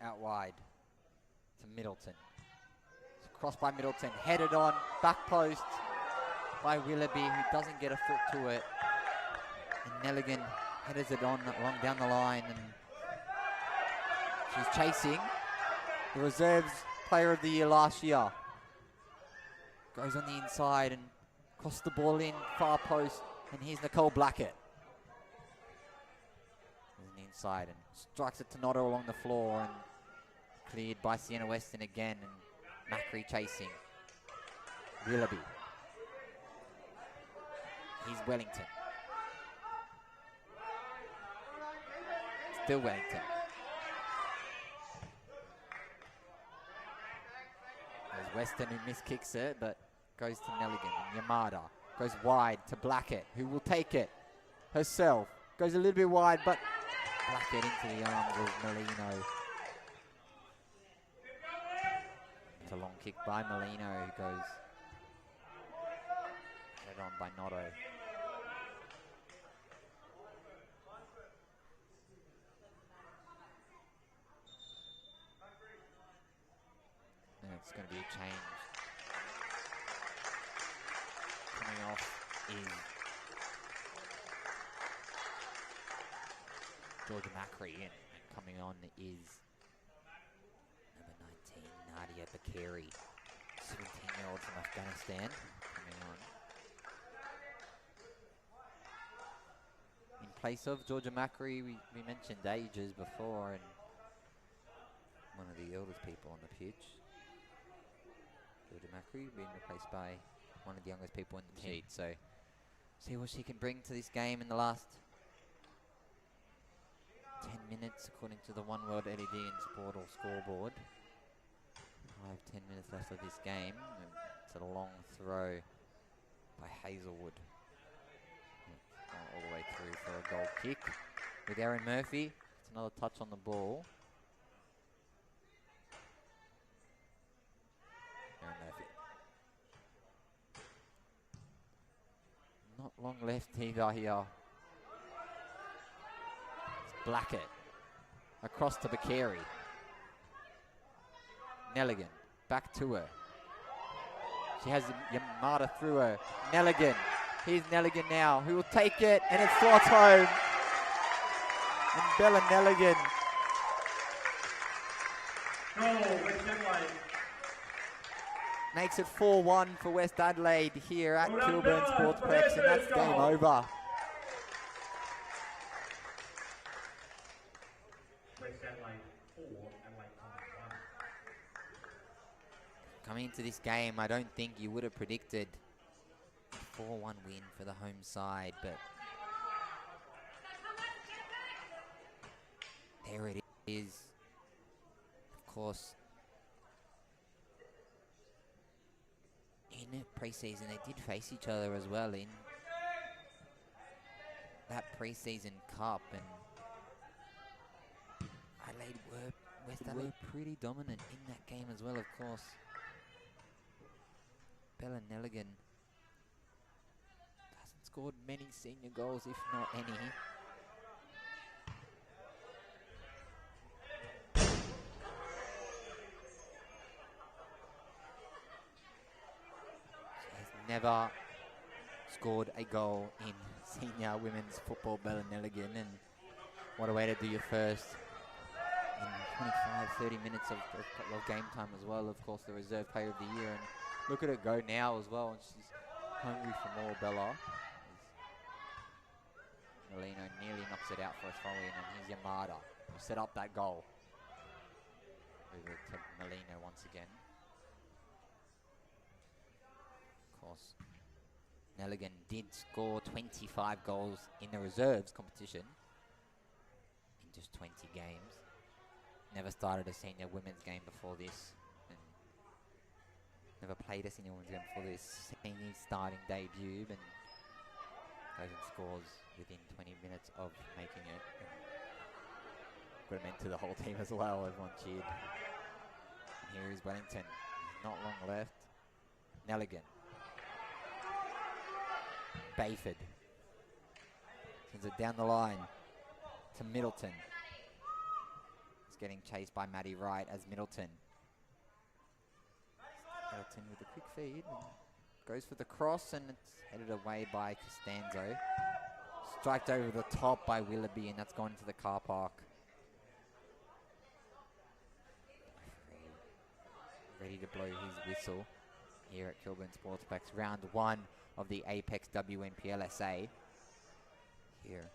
Speaker 10: Out wide to Middleton. It's crossed by Middleton, headed on, back post by Willoughby, who doesn't get a foot to it. And Nelligan headers it on along down the line, and she's chasing the reserves player of the year last year. Goes on the inside and crosses the ball in, far post, and here's Nicole Blackett. On the inside and strikes it to Notto along the floor, and cleared by Sienna Weston again, and Macri chasing. Willoughby. Here's Wellington. Still Wellington. There's Weston who miskicks it, but goes to Nelligan. And Yamada goes wide to Blackett, who will take it herself. Goes a little bit wide, but Blackett into the arms of Molino. It's a long kick by Molino, who goes headed on by Notto. And it's going to be a change. Coming off is Georgia Macri, and coming on is number 19, Nadia Bakeri, 17-year-old from Afghanistan, coming on. In place of Georgia Macri, we mentioned ages before, and one of the oldest people on the pitch. Georgia Macri being replaced by one of the youngest people in the team. So see what she can bring to this game in the last 10 minutes, according to the One World LED and Sportal scoreboard. 5-10 minutes left of this game. And it's a long throw by Hazelwood. All the way through for a goal kick with Erin Murphy. It's another touch on the ball. Erin Murphy. Not long left either here. It's Blackett. Across to Bakeri. Nelligan. Back to her. She has Yamada through her. Nelligan. Here's Nelligan now, who will take it, and it slots home. And Bella Nelligan. Makes it 4-1 for West Adelaide here at Kilburn Sportsplex, and that's game over. Coming into this game, I don't think you would have predicted a 4-1 win for the home side, but there it is. Of course, in pre-season they did face each other as well in that pre-season cup, and West Adelaide were pretty dominant in that game as well, of course. Bella Nelligan hasn't scored many senior goals, if not any. She has never scored a goal in senior women's football, Bella Nelligan, and what a way to do your first in 25-30 minutes of game time as well. Of course, the reserve player of the year, and look at her go now as well, and she's hungry for more, Bella. Molino nearly knocks it out for a throw in, and here's Yamada, who set up that goal. Over to Molino once again. Of course,
Speaker 3: Nelligan did score 25 goals in the reserves competition in just 20 games. Never started a senior women's game before this. And never played a senior women's game before this. Senior starting debut and goes and scores within 20 minutes of making it. Got him into the whole team as well. Everyone cheered. And here is Wellington. Not long left. Nelligan. Bayford. Sends it down the line to Middleton. He's getting chased by Maddie Wright as Middleton. Middleton with a quick feed. And goes for the cross and it's headed away by Costanzo. Striked over the top by Willoughby and that's gone into the car park. Ready to blow his whistle here at Kilburn Sportsplex. Round 1 of the Apex WNPLSA here,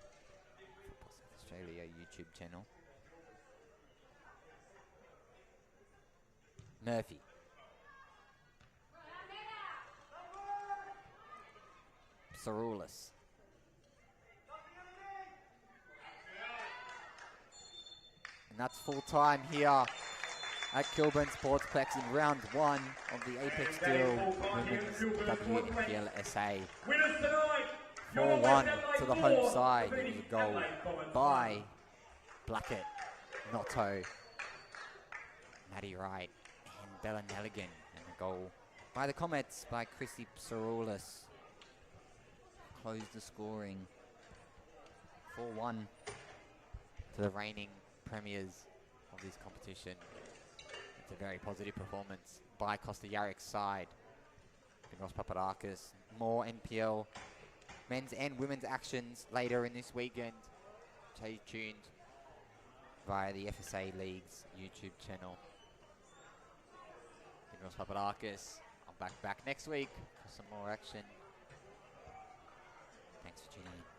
Speaker 3: Football South Australia YouTube channel. Murphy. Saroulis. And that's full time here at Kilburn Sportsplex in round 1 of the Apex Steel Women's WNPLSA. 4-1 to the home side. It was a goal by Blackett, Noto, Maddie Wright, and Bella Nelligan. And a goal by the Comets by Chrissy Saroulis. Closed the scoring. 4-1 to the reigning premiers of this competition. It's a very positive performance by Costa Yaric's side. Ross Papadakis. More NPL men's and women's actions later in this weekend. Stay tuned via the FSA League's YouTube channel. Ross Papadakis. I'm back next week for some more action. Thanks for tuning in.